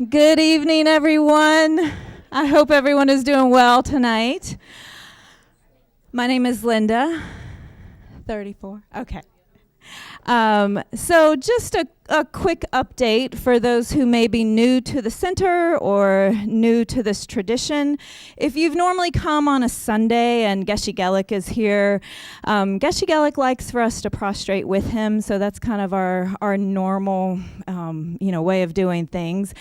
Good evening, everyone. I hope everyone is doing well tonight. My name is Linda, 34. Okay. So just a quick update for those who may be new to the center or new to this tradition. If you've normally come on a Sunday and Geshe Gelik is here, Geshe Gelik likes for us to prostrate with him, so that's kind of our normal way of doing things.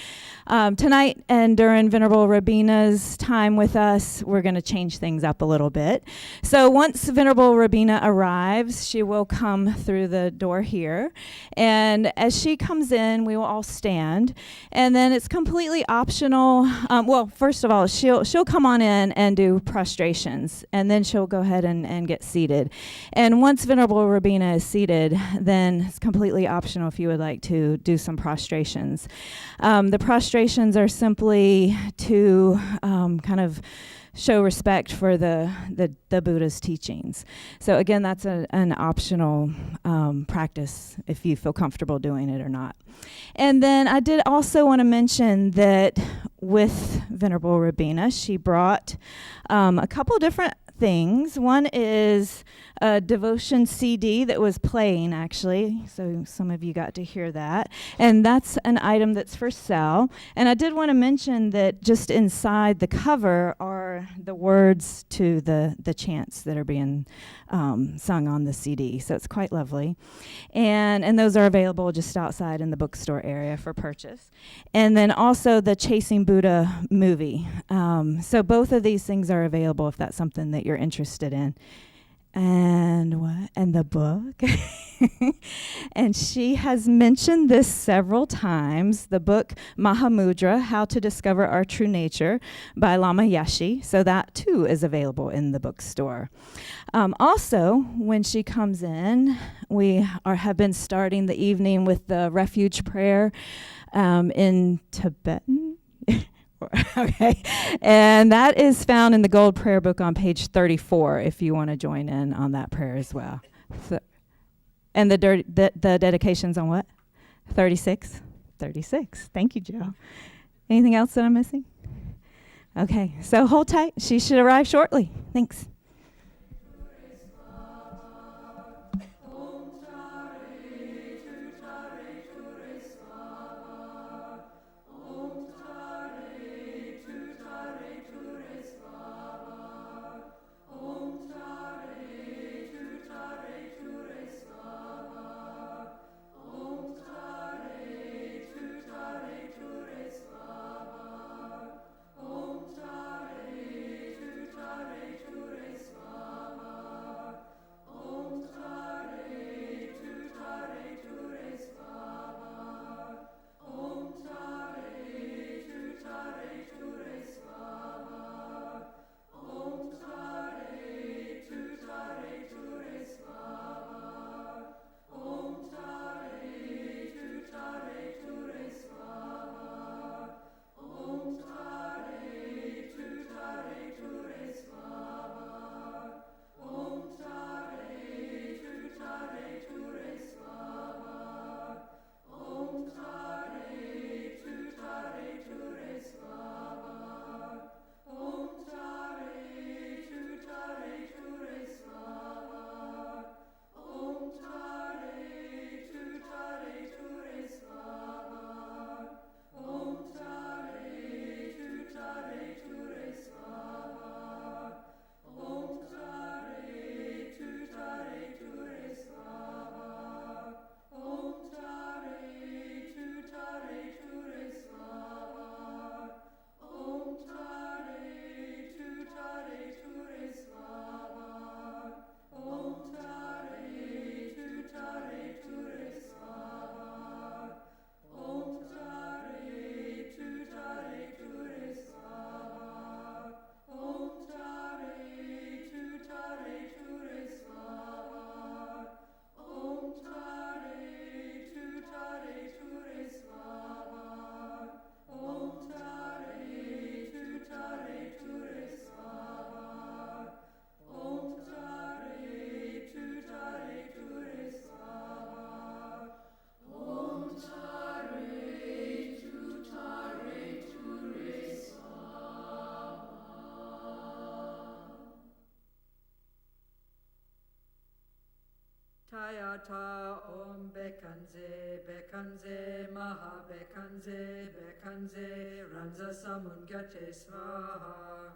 Tonight and during Venerable Robina's time with us, we're going to change things up a little bit. So once Venerable Robina arrives, she will come through the door here. And as she comes in, we will all stand. And then it's completely optional. First of all, she'll come on in and do prostrations. And then she'll go ahead and get seated. And once Venerable Robina is seated, then it's completely optional if you would like to do some prostrations. The prostrations are simply to kind of show respect for the Buddha's teachings. So again, that's an optional practice if you feel comfortable doing it or not. And then I did also want to mention that with Venerable Robina, she brought a couple different things. One is a devotion CD that was playing, actually, so some of you got to hear that. And that's an item that's for sale. And I did want to mention that just inside the cover are the words to the chants that are being sung on the CD. So it's quite lovely. And those are available just outside in the bookstore area for purchase. And then also the Chasing Buddha movie. So both of these things are available if that's something that you're interested in. And the book. And she has mentioned this several times, the book Mahamudra, How to Discover Our True Nature by Lama Yeshe. So that too is available in the bookstore. Also, when she comes in, we have been starting the evening with the refuge prayer in Tibetan. Okay, and that is found in the Gold Prayer Book on page 34 if you want to join in on that prayer as well. So, and the dedication's on what? 36? 36. Thank you, Joe. Anything else that I'm missing? Okay, so hold tight. She should arrive shortly. Thanks. Tayata Om Bekanze, Bekanze, Maha Bekanze, Bekanze, Ranza Samungate Swaha.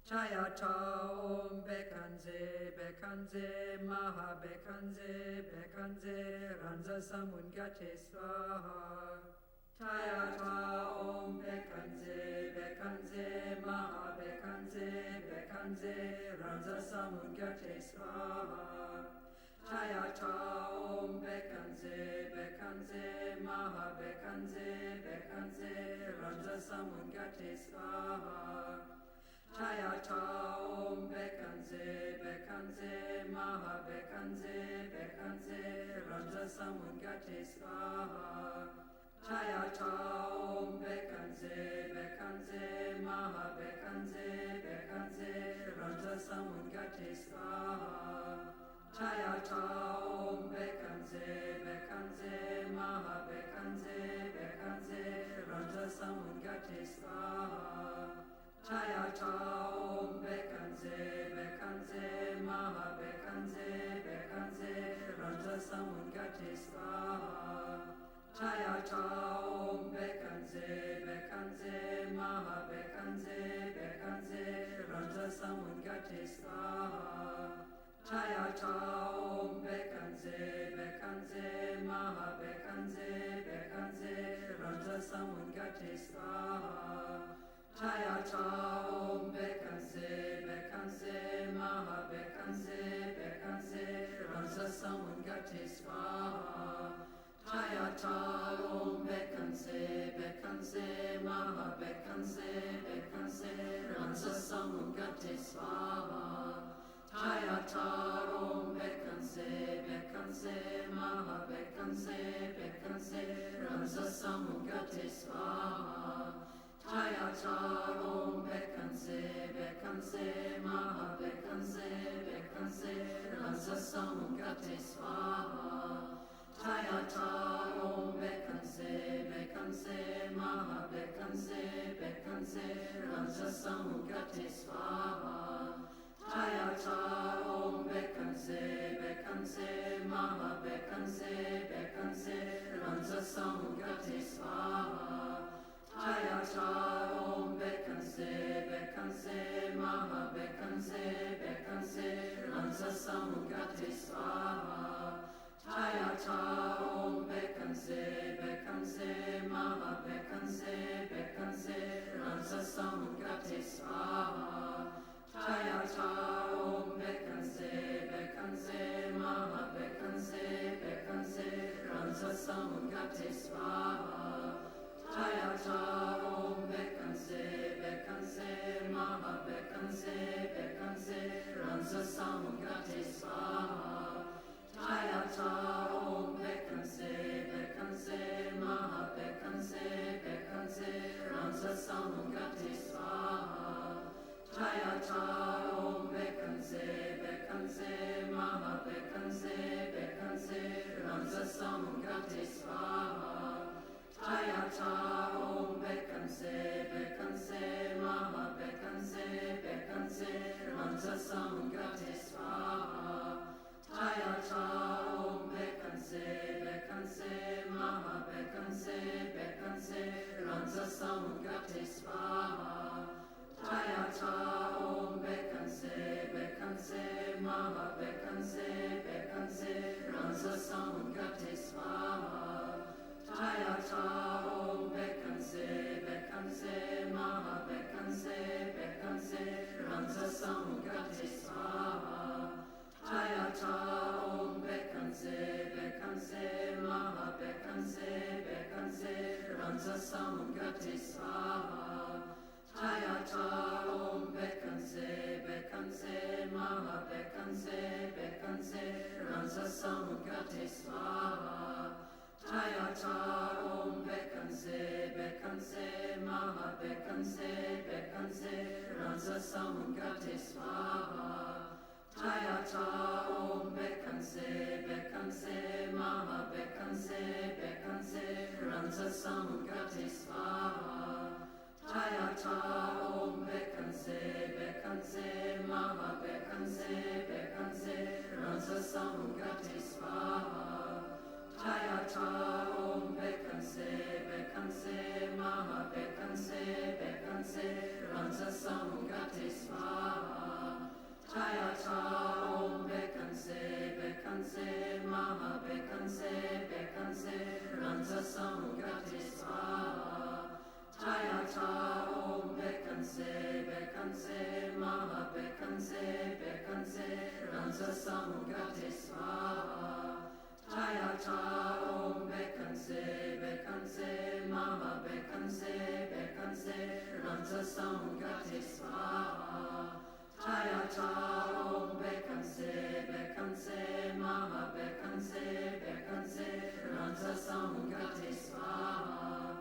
Tayata Om Bekanze, Bekanze, Maha Bekanze, Bekanze, Ranza Samungate Swaha. Tayata Om Bekanze, Bekanze, Maha Bekanze, Bekanze, Ranza Samungate Swaha. Tayata Om Bekanze, Bekanze, Maha Bekanze, Bekanze, Ranza Samungate Swaha. Tayata Om Bekanze, Bekanze, Maha Bekanze, Bekanze, Ranza Samungate Swaha. Tayata Om Bekanze, Bekanze, Maha Bekanze, Bekanze, Ranza Samungate Swaha. Tayata Om Bekanze, Bekanze, Maha Bekanze, Bekanze, Ranza Samungate Swaha. Tayata Om Bekanze, Bekanze, Maha Bekanze, Bekanze, Ranza Samungate Swaha. Tayata Om Bekanze, Bekanze, Maha Bekanze, Bekanze, Ranza Samungate Swaha. Tayata Om Bekanze, Bekanze, Maha Bekanze, Bekanze, Ranza Samungate Swaha. Tayata Om Bekanze, Bekanze, Maha Bekanze, Bekanze, Ranza Samungate Swaha. Tayata Om Bekanze, Bekanze, Maha Bekanze, Bekanze, Ranza Samungate Swaha. Tayata Om Bekanze, Bekanze, Maha Bekanze, Bekanze, Ranza Samungate Swaha. Tayata Om Bekanze, Bekanze, Maha Bekanze, Bekanze, Ranza Samungate Swaha. Tayata Om Bekanze, Bekanze, Maha Bekanze, Bekanze, Ranza Samungate Swaha. Tayata Om Bekanze, Bekanze, Maha Bekanze, Bekanze, Ranza Samungate Swaha. Tayata Om Bekanze, Bekanze, Maha Bekanze, Bekanze, Ranza Samungate Swaha. Tayata Om Bekanze, Bekanze, Maha Bekanze, Bekanze, Ranza Samungate Swaha. Tayata Om Bekanze, Bekanze, Maha Bekanze, Bekanze, Ranza Samungate Swaha. Tayata Om Bekanze, Bekanze, Maha Bekanze, Bekanze, Ranza Samungate Swaha. Tayata Om Bekanze, Bekanze, Maha Bekanze, Bekanze, Ranza Samungate Swaha. Tayata Om Bekanze, Bekanze, Maha Bekanze, Bekanze, Ranza Samungate Swaha. Tayata Om Bekanze, Bekanze, Maha Bekanze, Bekanze, Ranza Samungate Swaha. Tayata Om Bekanze, Bekanze, Maha Bekanze, Bekanze, Ranza Samungate Swaha. Tayata Om Bekanze, Bekanze, Maha Bekanze, Bekanze, Ranza Samungate Swaha. Tayata Om Bekanze, Bekanze, Maha Bekanze, Bekanze, Ranza Samungate Swaha. Tayata Om Bekanze, Bekanze, Maha Bekanze, Bekanze, Ranza Samungate Swaha. Tayata Om Bekanze, Bekanze, Maha Bekanze, Bekanze, Ranza Samungate Swaha. Tayata Om Bekanze, Bekanze, Maha Bekanze, Bekanze, Ranza Samungate Swaha. Tayata Om Bekanze, Bekanze, Maha Bekanze, Bekanze, Ranza Samungate Swaha. Tayata Om Bekanze, Bekanze, Maha Bekanze, Bekanze, Ranza Samungate Swaha. Chayata Om Bekanse Bekanse Maha Bekanse Bekanse Ransa Samungate Swaha Chayata Om Bekanse Bekanse Maha Bekanse Bekanse Ransa Samungate Swaha Chayata Om Bekanse Bekanse Maha Bekanse Bekanse Ransa Samungate Swaha Chayata Om Bekanse Bekanse Maha Bekanse Bekanse Ransa Samungate Swaha Chayata Om Bekanse Bekanse Maha Bekanse Bekanse Ransa Samungate Swaha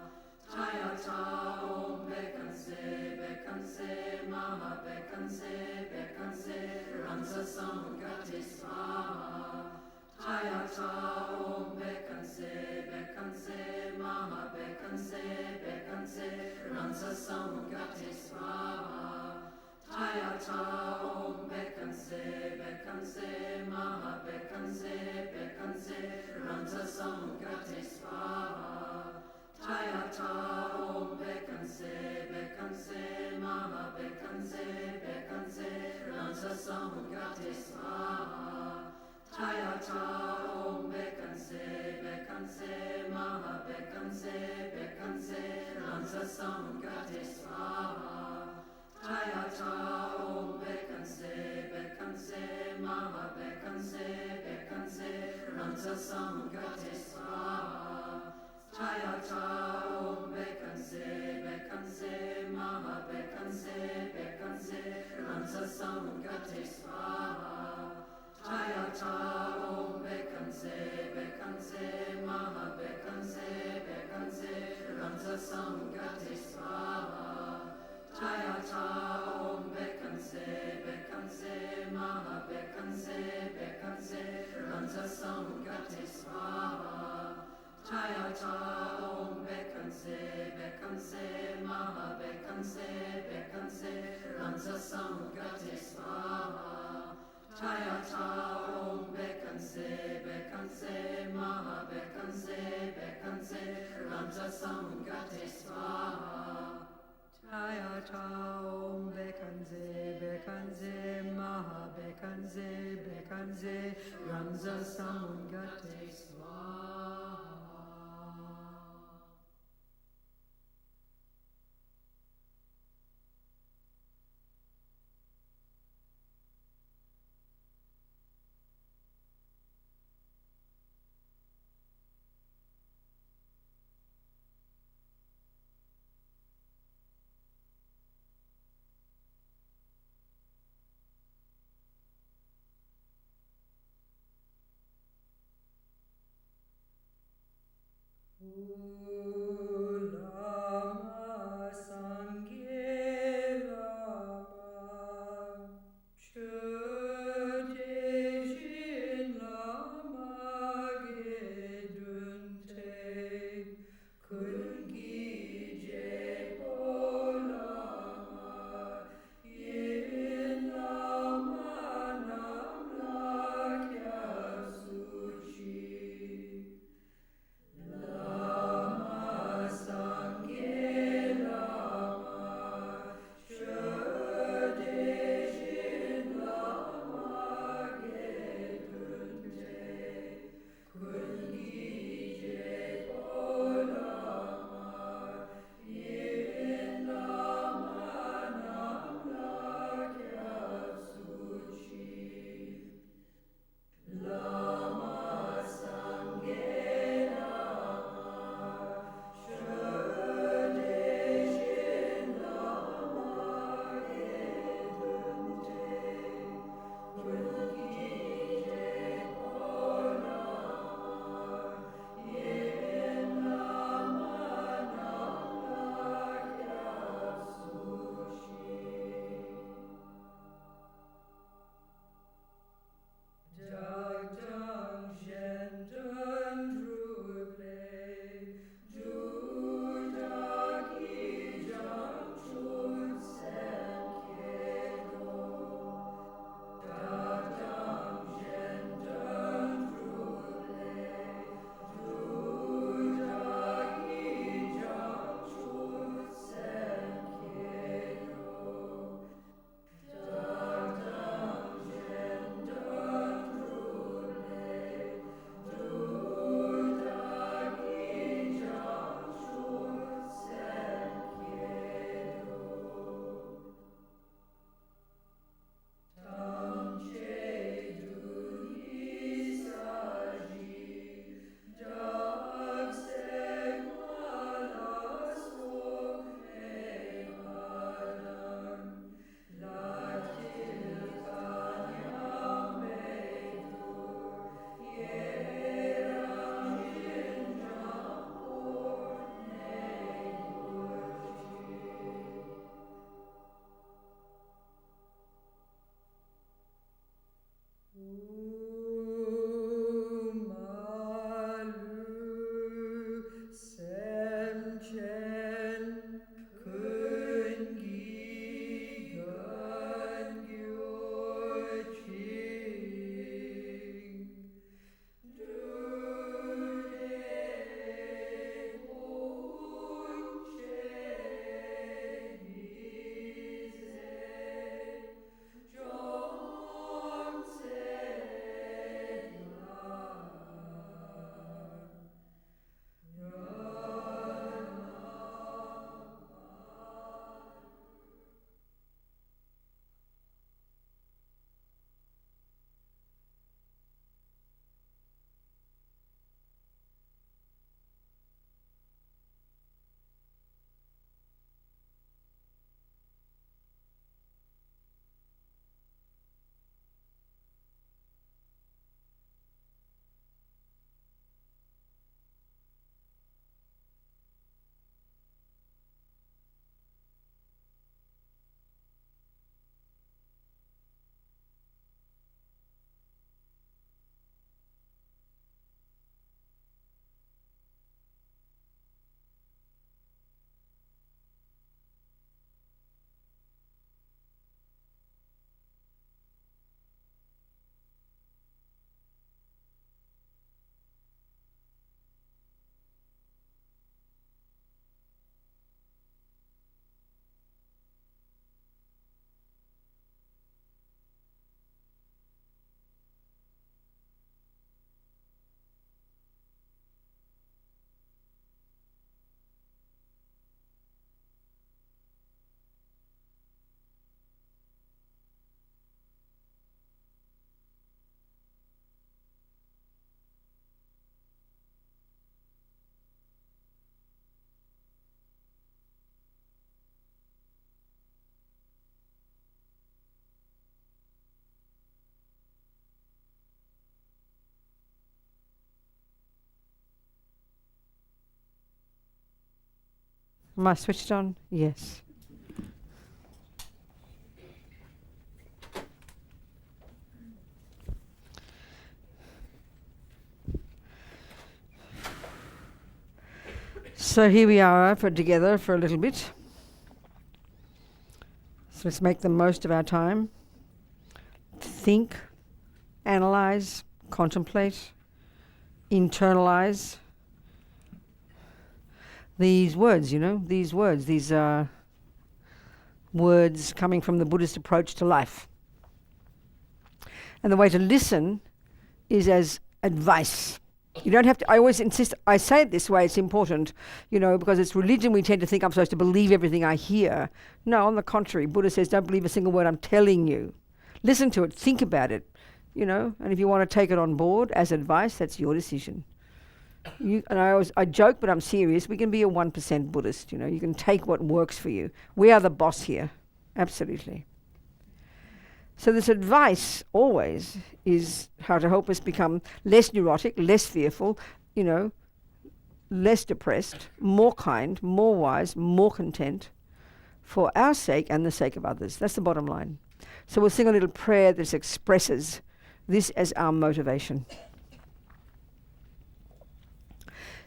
Chayata Om Bekanse Bekanse Maha Bekanse Bekanse Ransa Samungate Swaha Chayata Om Bekanse Bekanse Maha Bekanse Bekanse Ransa Samungate Swaha Chayata Om Bekanse Bekanse Maha Bekanse Bekanse Ransa Samungate Swaha Chayata Om Bekanse Bekanse Maha Bekanse Bekanse Ransa Samungate Swaha Chayata Om Bekanse Bekanse Maha Bekanse Bekanse Ransa Samungate Swaha Chayata Om Bekanse Bekanse Maha Bekanse Bekanse Ransa Samungate Swaha Chayata Om Bekanse Bekanse Maha Bekanse Bekanse Ransa Samungate Swaha Chayata Om Bekanse Bekanse Maha Bekanse Bekanse Ransa Samungate Swaha Chayata Om Bekanse Bekanse Maha Bekanse Bekanse Ransa Samungate Swaha Chayata Om Bekanse Bekanse Maha Bekanse Bekanse Ransa Samungate Swaha Chayata Om Bekanse Bekanse Maha Bekanse Bekanse Ransa Samungate Swaha Chayata Om Bekanse Bekanse Maha Bekanse Bekanse Ransa Samungate Swaha. Ulama Sangye Lama Chötejin Lama Gedunte Kungi Jepo Lama Yin Lama Namla Kya Suchi Lama Am I switched on? Yes. So here we are together for a little bit. So let's make the most of our time. Think, analyze, contemplate, internalize these words, these words. These are words coming from the Buddhist approach to life. And the way to listen is as advice. You don't have to, I always insist, I say it this way, it's important, because it's religion we tend to think I'm supposed to believe everything I hear. No, on the contrary, Buddha says don't believe a single word I'm telling you. Listen to it, think about it, and if you want to take it on board as advice, that's your decision. I joke, but I'm serious, we can be a 1% Buddhist, you can take what works for you. We are the boss here, absolutely. So this advice always is how to help us become less neurotic, less fearful, less depressed, more kind, more wise, more content for our sake and the sake of others. That's the bottom line. So we'll sing a little prayer that expresses this as our motivation.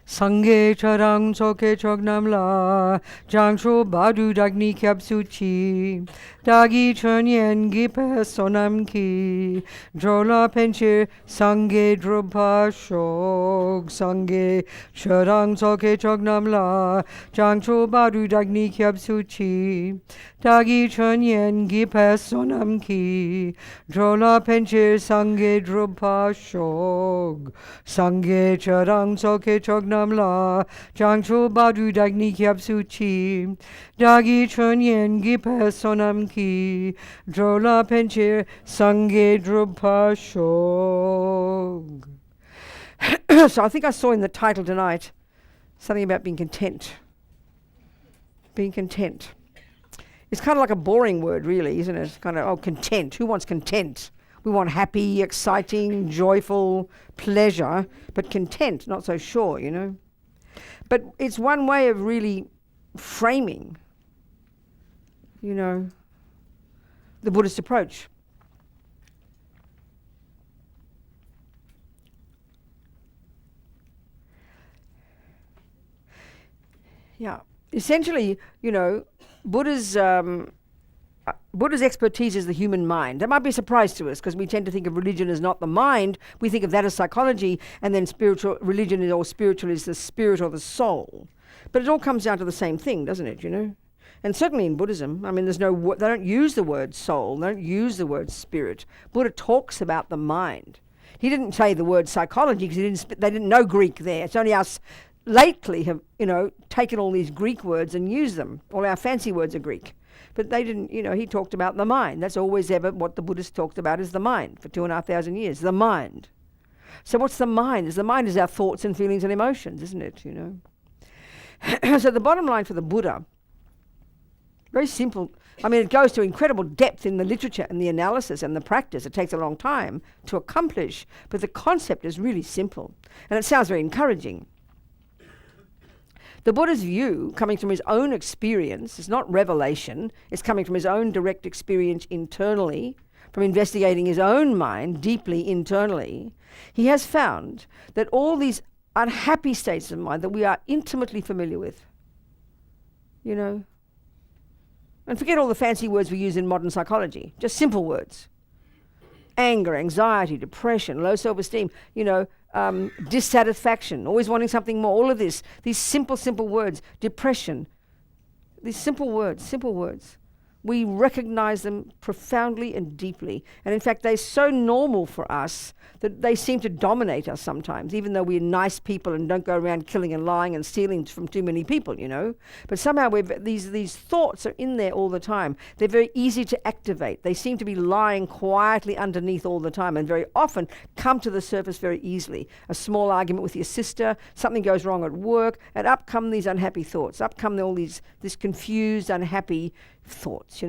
Sangye charang choke chognam la jangcho badu dagni kyab suchi dagi chönyen gipe sonam ki drola penche sangye drupa shog sangye charang choke chognam la jangcho badu dagni kyab suchi dagi chönyen gipe sonam ki drola penche sangye drupa shog sangye charang choke chognam la jangcho badu dagni kyab suchi dagi chönyen gipe sonam ki drola penche sangye drupa shog. So I think I saw in the title tonight something about being content. Being content. It's kind of like a boring word, really, isn't it? It's kind of, content. Who wants content? We want happy, exciting, joyful, pleasure, but content, not so sure, But it's one way of really framing, the Buddhist approach. Yeah. Essentially, Buddha's expertise is the human mind. That might be a surprise to us because we tend to think of religion as not the mind. We think of that as psychology, and then religion is the spirit or the soul. But it all comes down to the same thing, doesn't it, And certainly in Buddhism, they don't use the word soul, they don't use the word spirit. Buddha talks about the mind. He didn't say the word psychology because they didn't know Greek there. It's only us lately have, taken all these Greek words and used them. All our fancy words are Greek. But they didn't, he talked about the mind. That's always ever what the Buddhists talked about is the mind for 2,500 years, the mind. So what's the mind? The mind is our thoughts and feelings and emotions, isn't it, So the bottom line for the Buddha, very simple. It goes to incredible depth in the literature and the analysis and the practice. It takes a long time to accomplish, but the concept is really simple. And it sounds very encouraging. The Buddha's view, coming from his own experience, is not revelation. It's coming from his own direct experience internally, from investigating his own mind deeply internally. He has found that all these unhappy states of mind that we are intimately familiar with, and forget all the fancy words we use in modern psychology, just simple words. Anger, anxiety, depression, low self-esteem, dissatisfaction, always wanting something more, all of this, these simple words, depression, these simple words. We recognize them profoundly and deeply. And in fact, they're so normal for us that they seem to dominate us sometimes, even though we're nice people and don't go around killing and lying and stealing from too many people, But somehow these thoughts are in there all the time. They're very easy to activate. They seem to be lying quietly underneath all the time and very often come to the surface very easily. A small argument with your sister, something goes wrong at work, and up come these unhappy thoughts. Up come all these confused, unhappy thoughts,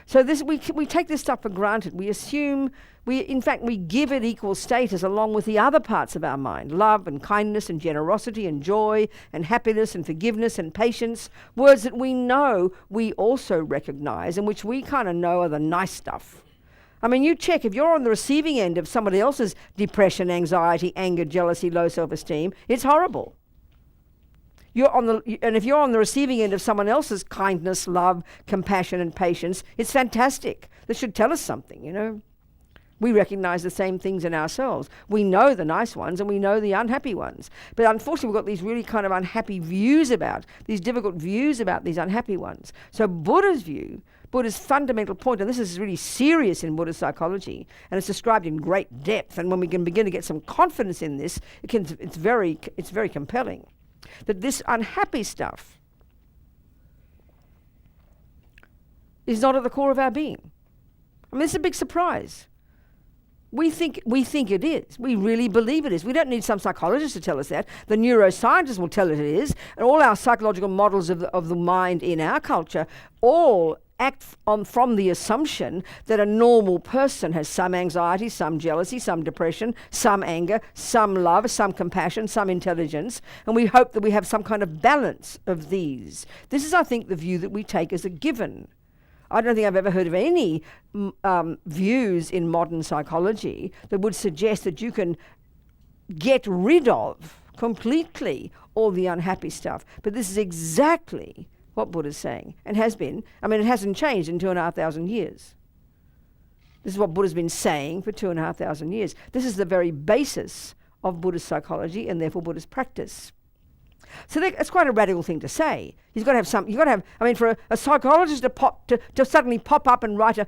So we take this stuff for granted. We assume, in fact, we give it equal status along with the other parts of our mind: love and kindness and generosity and joy and happiness and forgiveness and patience, words that we know we also recognize and which we kind of know are the nice stuff. I mean, you check, if you're on the receiving end of somebody else's depression, anxiety, anger, jealousy, low self-esteem, it's horrible. And if you're on the receiving end of someone else's kindness, love, compassion, and patience, it's fantastic. This should tell us something, you know. We recognize the same things in ourselves. We know the nice ones and we know the unhappy ones. But unfortunately, we've got these really kind of unhappy views about, these difficult views about these unhappy ones. So Buddha's view, Buddha's fundamental point, and this is really serious in Buddhist psychology, and it's described in great depth, and when we can begin to get some confidence in this, it's very compelling. That this unhappy stuff is not at the core of our being. I mean, it's a big surprise. We think it is. We really believe it is. We don't need some psychologist to tell us that. The neuroscientists will tell us it is. And all our psychological models of the mind in our culture all act from the assumption that a normal person has some anxiety, some jealousy, some depression, some anger, some love, some compassion, some intelligence, and we hope that we have some kind of balance of these. This is, I think, the view that we take as a given. I don't think I've ever heard of any views in modern psychology that would suggest that you can get rid of completely all the unhappy stuff. But this is exactly what Buddha's saying, and has been. I mean, it hasn't changed in 2,500 years. This is what Buddha's been saying for 2,500 years. This is the very basis of Buddhist psychology and therefore Buddhist practice. So that's quite a radical thing to say. You've got to have, I mean, for a psychologist to suddenly pop up and write a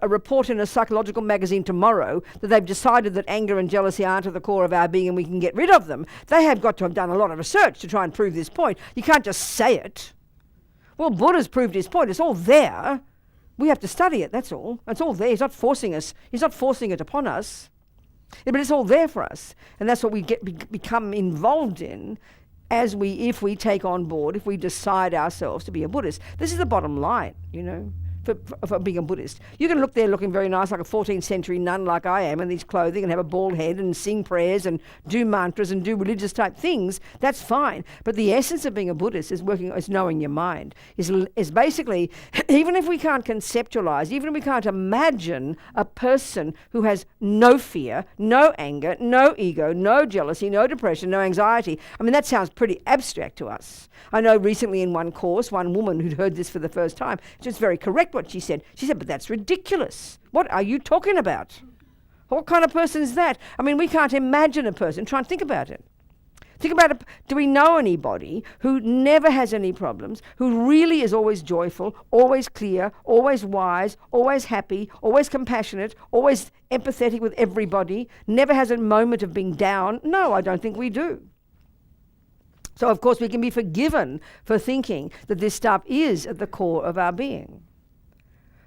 report in a psychological magazine tomorrow that they've decided that anger and jealousy aren't at the core of our being and we can get rid of them, they have got to have done a lot of research to try and prove this point. You can't just say it. Well, Buddha's proved his point. It's all there. We have to study it, that's all. It's all there. He's not forcing us. He's not forcing it upon us. Yeah, but it's all there for us. And that's what we become involved in if we take on board, if we decide ourselves to be a Buddhist. This is the bottom line, you know, for being a Buddhist. You can look there looking very nice like a 14th century nun like I am in these clothing and have a bald head and sing prayers and do mantras and do religious type things. That's fine. But the essence of being a Buddhist is knowing your mind. Is basically, even if we can't conceptualize, even if we can't imagine a person who has no fear, no anger, no ego, no jealousy, no depression, no anxiety. I mean, that sounds pretty abstract to us. I know recently in one course, one woman who'd heard this for the first time, it's very correct what she said. She said, but that's ridiculous. What are you talking about? What kind of person is that? I mean, we can't imagine a person. Try and think about it. Think about it. Do we know anybody who never has any problems, who really is always joyful, always clear, always wise, always happy, always compassionate, always empathetic with everybody, never has a moment of being down? No, I don't think we do. So, of course, we can be forgiven for thinking that this stuff is at the core of our being.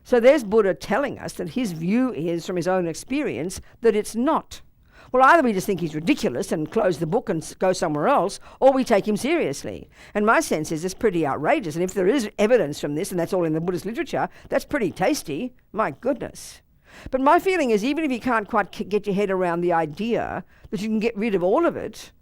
So there's Buddha telling us that his view is, from his own experience, that it's not. Well, either we just think he's ridiculous and close the book and go somewhere else, or we take him seriously. And my sense is it's pretty outrageous. And if there is evidence from this, and that's all in the Buddhist literature, that's pretty tasty. My goodness. But my feeling is even if you can't quite get your head around the idea that you can get rid of all of it,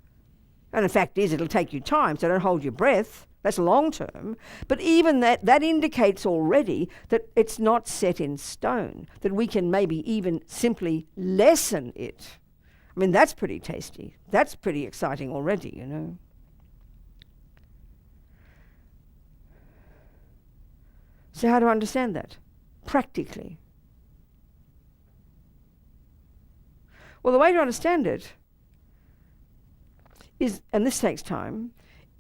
and the fact is it'll take you time, so don't hold your breath. That's long term. But even that indicates already that it's not set in stone, that we can maybe even simply lessen it. I mean, that's pretty tasty. That's pretty exciting already, you know. So how to understand that practically? Well, the way to understand it is, and this takes time,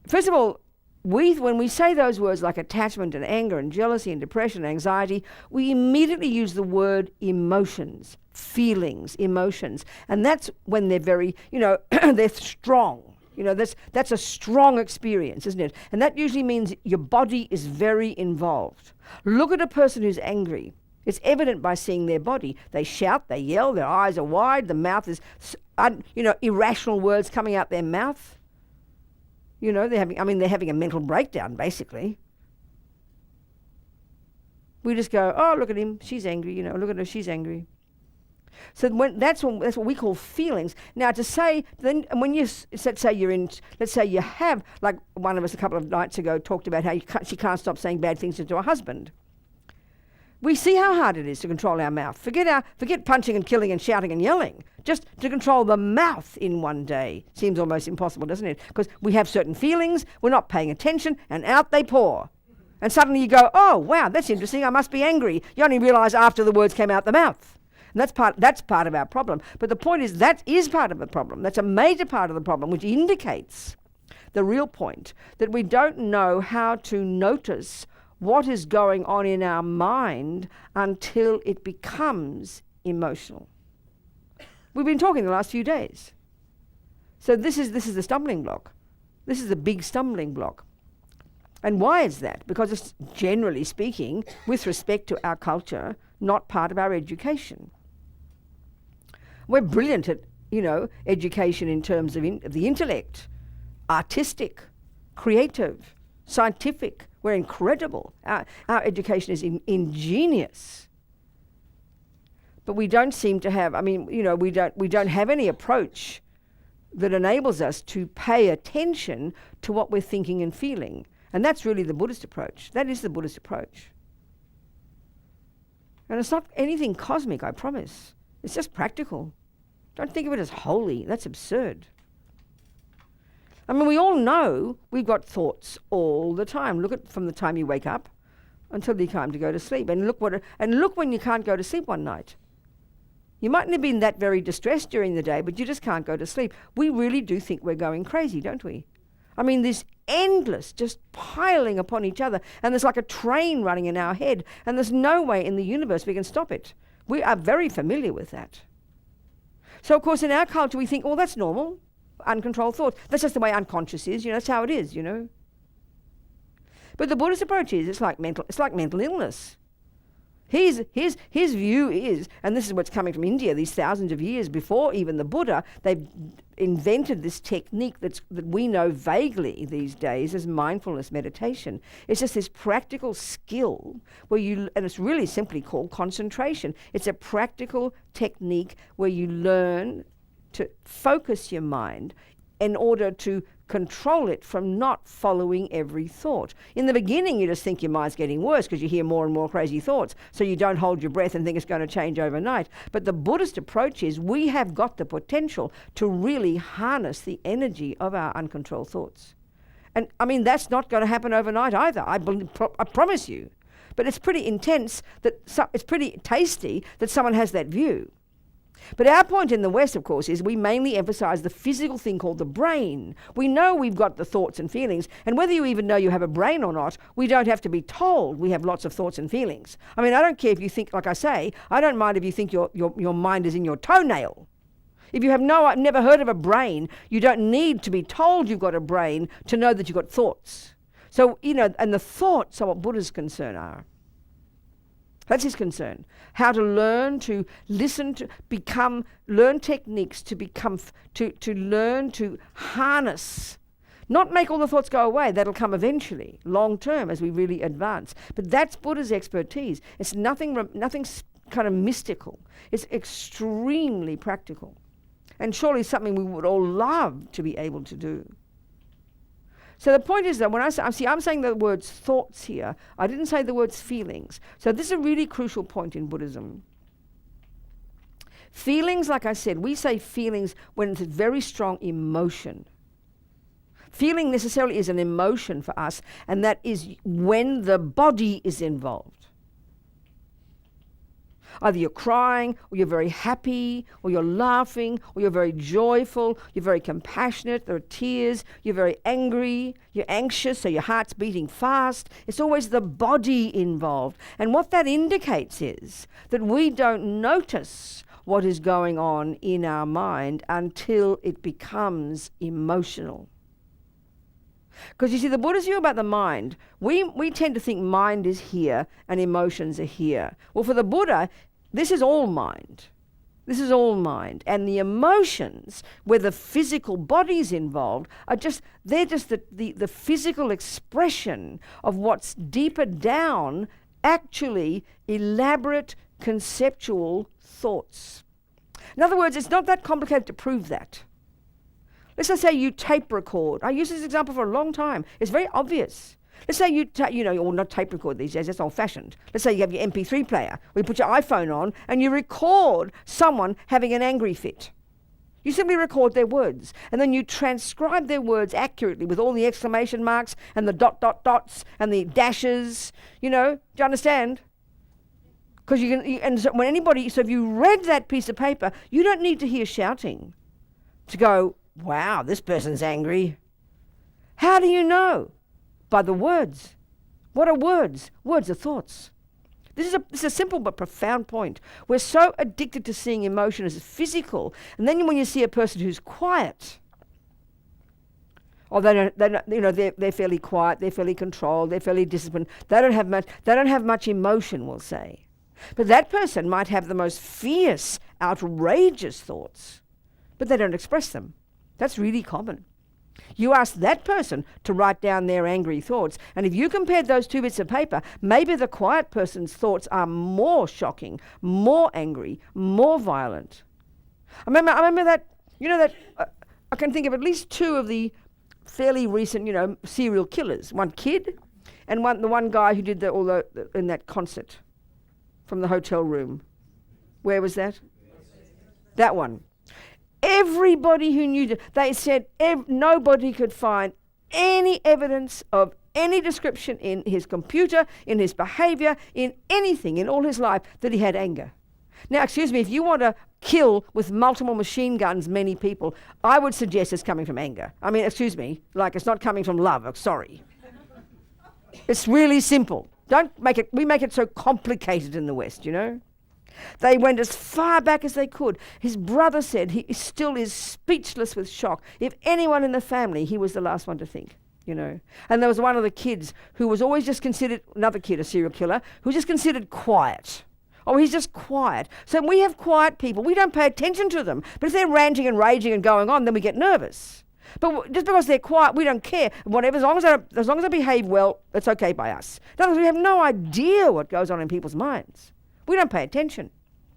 first of all, when we say those words like attachment and anger and jealousy and depression and anxiety, we immediately use the word emotions, feelings, emotions. And that's when they're very, they're strong. That's a strong experience, isn't it? And that usually means your body is very involved. Look at a person who's angry. It's evident by seeing their body. They shout, they yell, their eyes are wide, the mouth is, irrational words coming out their mouth. They're having a mental breakdown, basically. We just go, oh, look at him, she's angry, look at her, she's angry. So that's what we call feelings. Now to say, then when let's say you have, like one of us a couple of nights ago talked about how she can't stop saying bad things to her husband. We see how hard it is to control our mouth. Forget punching and killing and shouting and yelling. Just to control the mouth in one day seems almost impossible, doesn't it? Because we have certain feelings, we're not paying attention, and out they pour. And suddenly you go, oh, wow, that's interesting, I must be angry. You only realise after the words came out the mouth. And that's part of our problem. But the point is, that is part of the problem. That's a major part of the problem, which indicates the real point, that we don't know how to notice what is going on in our mind until it becomes emotional. We've been talking the last few days. So this is the stumbling block. This is the big stumbling block. And why is that? Because it's, generally speaking, with respect to our culture, not part of our education. We're brilliant at, education in terms of the intellect, artistic, creative, scientific. We're incredible. Our education is ingenious. But we don't seem to have, we don't have any approach that enables us to pay attention to what we're thinking and feeling. And that's really the Buddhist approach. That is the Buddhist approach. And it's not anything cosmic, I promise. It's just practical. Don't think of it as holy. That's absurd. We all know we've got thoughts all the time. Look at from the time you wake up until the time to go to sleep. And look when you can't go to sleep one night. You mightn't have been that very distressed during the day, but you just can't go to sleep. We really do think we're going crazy, don't we? This endless, just piling upon each other, and there's like a train running in our head, and there's no way in the universe we can stop it. We are very familiar with that. So, of course, in our culture, we think, oh, that's normal, uncontrolled thoughts. That's just the way unconscious is, that's how it is, But the Buddhist approach is, it's like mental illness. His view is, and this is what's coming from India, these thousands of years before even the Buddha, they've invented this technique that we know vaguely these days as mindfulness meditation. It's just this practical skill and it's really simply called concentration. It's a practical technique where you learn to focus your mind in order to control it from not following every thought. In the beginning, you just think your mind's getting worse because you hear more and more crazy thoughts, so you don't hold your breath and think it's going to change overnight. But the Buddhist approach is we have got the potential to really harness the energy of our uncontrolled thoughts. And that's not going to happen overnight either, I promise you. But it's pretty intense, it's pretty tasty that someone has that view. But our point in the West, of course, is we mainly emphasize the physical thing called the brain. We know we've got the thoughts and feelings, and whether you even know you have a brain or not, we don't have to be told we have lots of thoughts and feelings. I don't care if you think, like I say, I don't mind if you think your mind is in your toenail. If you have never heard of a brain, you don't need to be told you've got a brain to know that you've got thoughts. So, and the thoughts are what Buddha's concern are. That's his concern. How to learn to listen, learn techniques to learn to harness. Not make all the thoughts go away. That'll come eventually, long term, as we really advance. But that's Buddha's expertise. It's nothing kind of mystical. It's extremely practical. And surely something we would all love to be able to do. So the point is that when I'm saying the words thoughts here, I didn't say the words feelings. So this is a really crucial point in Buddhism. Feelings, like I said, we say feelings when it's a very strong emotion. Feeling necessarily is an emotion for us, and that is when the body is involved. Either you're crying, or you're very happy, or you're laughing, or you're very joyful, you're very compassionate, there are tears, you're very angry, you're anxious, so your heart's beating fast. It's always the body involved. And what that indicates is that we don't notice what is going on in our mind until it becomes emotional. Because you see, the Buddha's view about the mind, we tend to think mind is here and emotions are here. Well, for the Buddha, this is all mind. This is all mind. And the emotions, where the physical body's involved, they're just the physical expression of what's deeper down actually elaborate conceptual thoughts. In other words, it's not that complicated to prove that. Let's just say you tape record. I use this example for a long time. It's very obvious. Let's say or not tape record these days, that's old-fashioned. Let's say you have your MP3 player, where you put your iPhone on and you record someone having an angry fit. You simply record their words, and then you transcribe their words accurately with all the exclamation marks and the dots and the dashes. Do you understand? Because so if you read that piece of paper, you don't need to hear shouting to go, wow, this person's angry. How do you know? By the words. What are words? Words are thoughts. This is a simple but profound point. We're so addicted to seeing emotion as physical, and then when you see a person who's quiet, they're fairly quiet, they're fairly controlled, they're fairly disciplined. They don't have much emotion, we'll say. But that person might have the most fierce, outrageous thoughts, but they don't express them. That's really common. You ask that person to write down their angry thoughts, and if you compared those two bits of paper, maybe the quiet person's thoughts are more shocking, more angry, more violent. I remember that, I can think of at least two of the fairly recent, serial killers. One kid, and the one guy who did in that concert from the hotel room. Where was that? That one. Everybody who knew, they said nobody could find any evidence of any description in his computer, in his behavior, in anything, in all his life, that he had anger. Now, excuse me, if you want to kill with multiple machine guns many people, I would suggest it's coming from anger. I mean, excuse me, it's not coming from love. I'm sorry. It's really simple. We make it so complicated in the West, They went as far back as they could. His brother said he still is speechless with shock. If anyone in the family, he was the last one to think, And there was one of the kids who was always just considered, another kid, a serial killer, who was just considered quiet. Oh, he's just quiet. So we have quiet people. We don't pay attention to them. But if they're ranting and raging and going on, then we get nervous. But just because they're quiet, we don't care. Whatever, as long as they behave well, it's okay by us. In other words, we have no idea what goes on in people's minds. We don't pay attention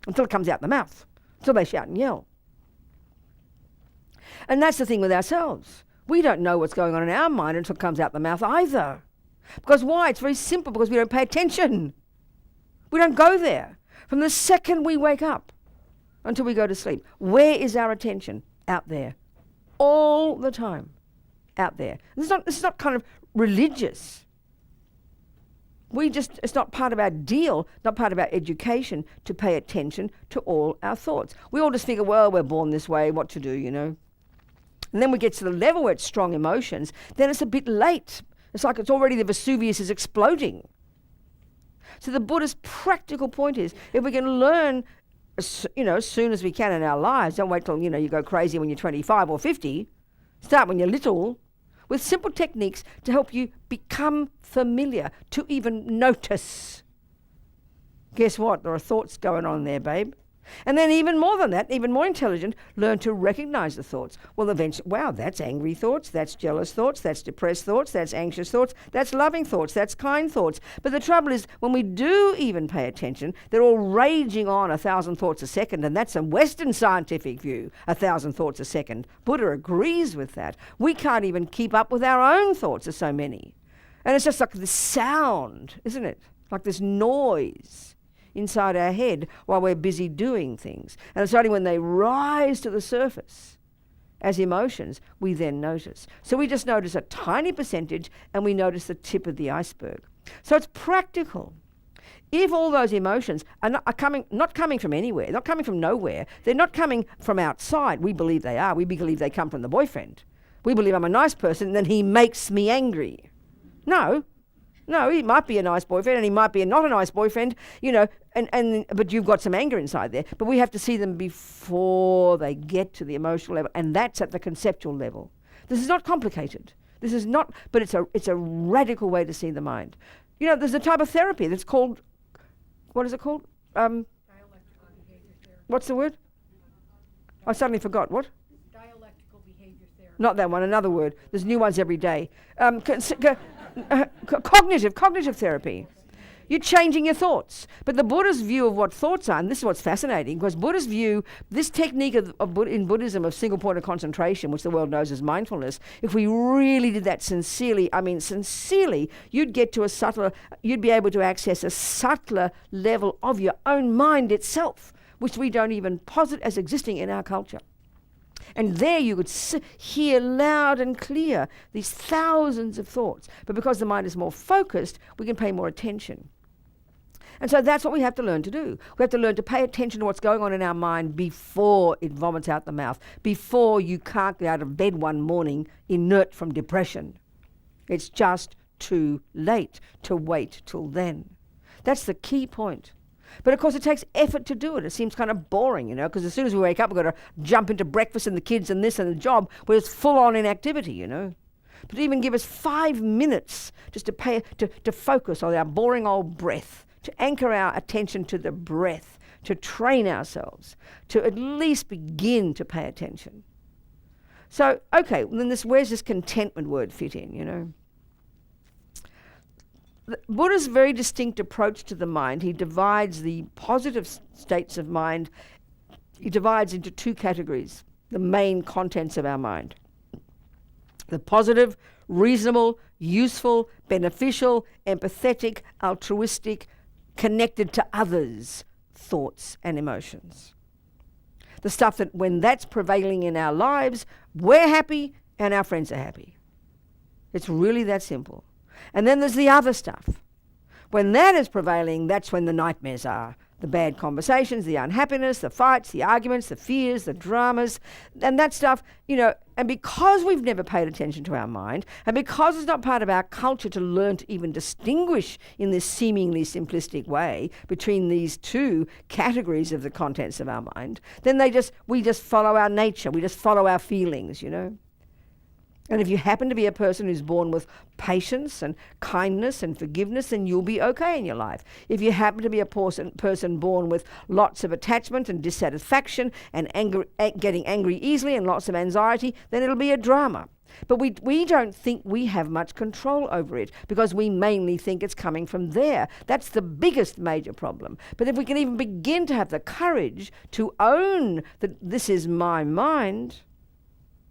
until it comes out the mouth, until they shout and yell. And that's the thing with ourselves. We don't know what's going on in our mind until it comes out the mouth either. Because why? It's very simple, because we don't pay attention. We don't go there. From the second we wake up until we go to sleep, where is our attention? Out there. All the time. Out there. This is not kind of religious. It's not part of our deal, not part of our education, to pay attention to all our thoughts. We all just figure, well, we're born this way, what to do, And then we get to the level where it's strong emotions, then it's a bit late. It's like it's already the Vesuvius is exploding. So the Buddha's practical point is, if we can learn, as soon as we can in our lives, don't wait till, you go crazy when you're 25 or 50, start when you're little, with simple techniques to help you become familiar, to even notice. Guess what? There are thoughts going on there, babe. And then even more than that, even more intelligent, learn to recognize the thoughts. Well, eventually, wow, that's angry thoughts, that's jealous thoughts, that's depressed thoughts, that's anxious thoughts, that's loving thoughts, that's kind thoughts. But the trouble is, when we do even pay attention, they're all raging on 1,000 thoughts a second, and that's a Western scientific view, 1,000 thoughts a second. Buddha agrees with that. We can't even keep up with our own thoughts, there's so many. And it's just like this sound, isn't it? Like this noise inside our head while we're busy doing things. And it's only when they rise to the surface as emotions, we then notice. So we just notice a tiny percentage, and we notice the tip of the iceberg. So it's practical. If all those emotions are not coming from anywhere, not coming from nowhere, they're not coming from outside. We believe they are. We believe they come from the boyfriend. We believe I'm a nice person, and then he makes me angry. No, he might be a nice boyfriend, and he might be not a nice boyfriend, but you've got some anger inside there. But we have to see them before they get to the emotional level, and that's at the conceptual level. This is not complicated. This is not, but it's a radical way to see the mind. There's a type of therapy that's called, what is it called? Dialectical behavior therapy. What's the word? I suddenly forgot. What? Dialectical behavior therapy. Not that one, another word. There's new ones every day. Cognitive therapy. You're changing your thoughts. But the Buddha's view of what thoughts are, and this is what's fascinating, because Buddha's view, this technique in Buddhism of single point of concentration, which the world knows as mindfulness, if we really did that sincerely, you'd get to you'd be able to access a subtler level of your own mind itself, which we don't even posit as existing in our culture. And there you could hear loud and clear these thousands of thoughts. But because the mind is more focused, we can pay more attention. And so that's what we have to learn to do. We have to learn to pay attention to what's going on in our mind before it vomits out the mouth, before you can't get out of bed one morning inert from depression. It's just too late to wait till then. That's the key point. But of course it takes effort to do it. It seems kind of boring, because as soon as we wake up, we've got to jump into breakfast and the kids and this and the job, where it's full on inactivity, But even give us 5 minutes just to focus on our boring old breath, to anchor our attention to the breath, to train ourselves, to at least begin to pay attention. So, okay, then where's this contentment word fit in, The Buddha's very distinct approach to the mind, he divides the positive states of mind, he divides into 2 categories, the main contents of our mind. The positive, reasonable, useful, beneficial, empathetic, altruistic, connected to others, thoughts and emotions. The stuff that when that's prevailing in our lives, we're happy and our friends are happy. It's really that simple. And then there's the other stuff. When that is prevailing, that's when the nightmares are. The bad conversations, the unhappiness, the fights, the arguments, the fears, the dramas, and that stuff, and because we've never paid attention to our mind, and because it's not part of our culture to learn to even distinguish in this seemingly simplistic way between these 2 categories of the contents of our mind, then we just follow our nature, we just follow our feelings, And if you happen to be a person who's born with patience and kindness and forgiveness, then you'll be okay in your life. If you happen to be a person born with lots of attachment and dissatisfaction and getting angry easily and lots of anxiety, then it'll be a drama. But we don't think we have much control over it because we mainly think it's coming from there. That's the biggest major problem. But if we can even begin to have the courage to own that this is my mind,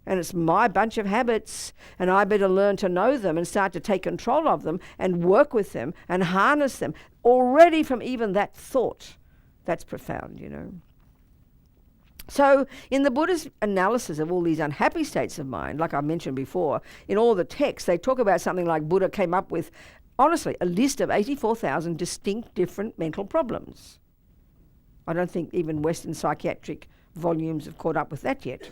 and it's my bunch of habits, and I better learn to know them and start to take control of them and work with them and harness them. Already from even that thought, that's profound, So in the Buddha's analysis of all these unhappy states of mind, like I mentioned before, in all the texts, they talk about something like Buddha came up with, honestly, a list of 84,000 distinct different mental problems. I don't think even Western psychiatric volumes have caught up with that yet.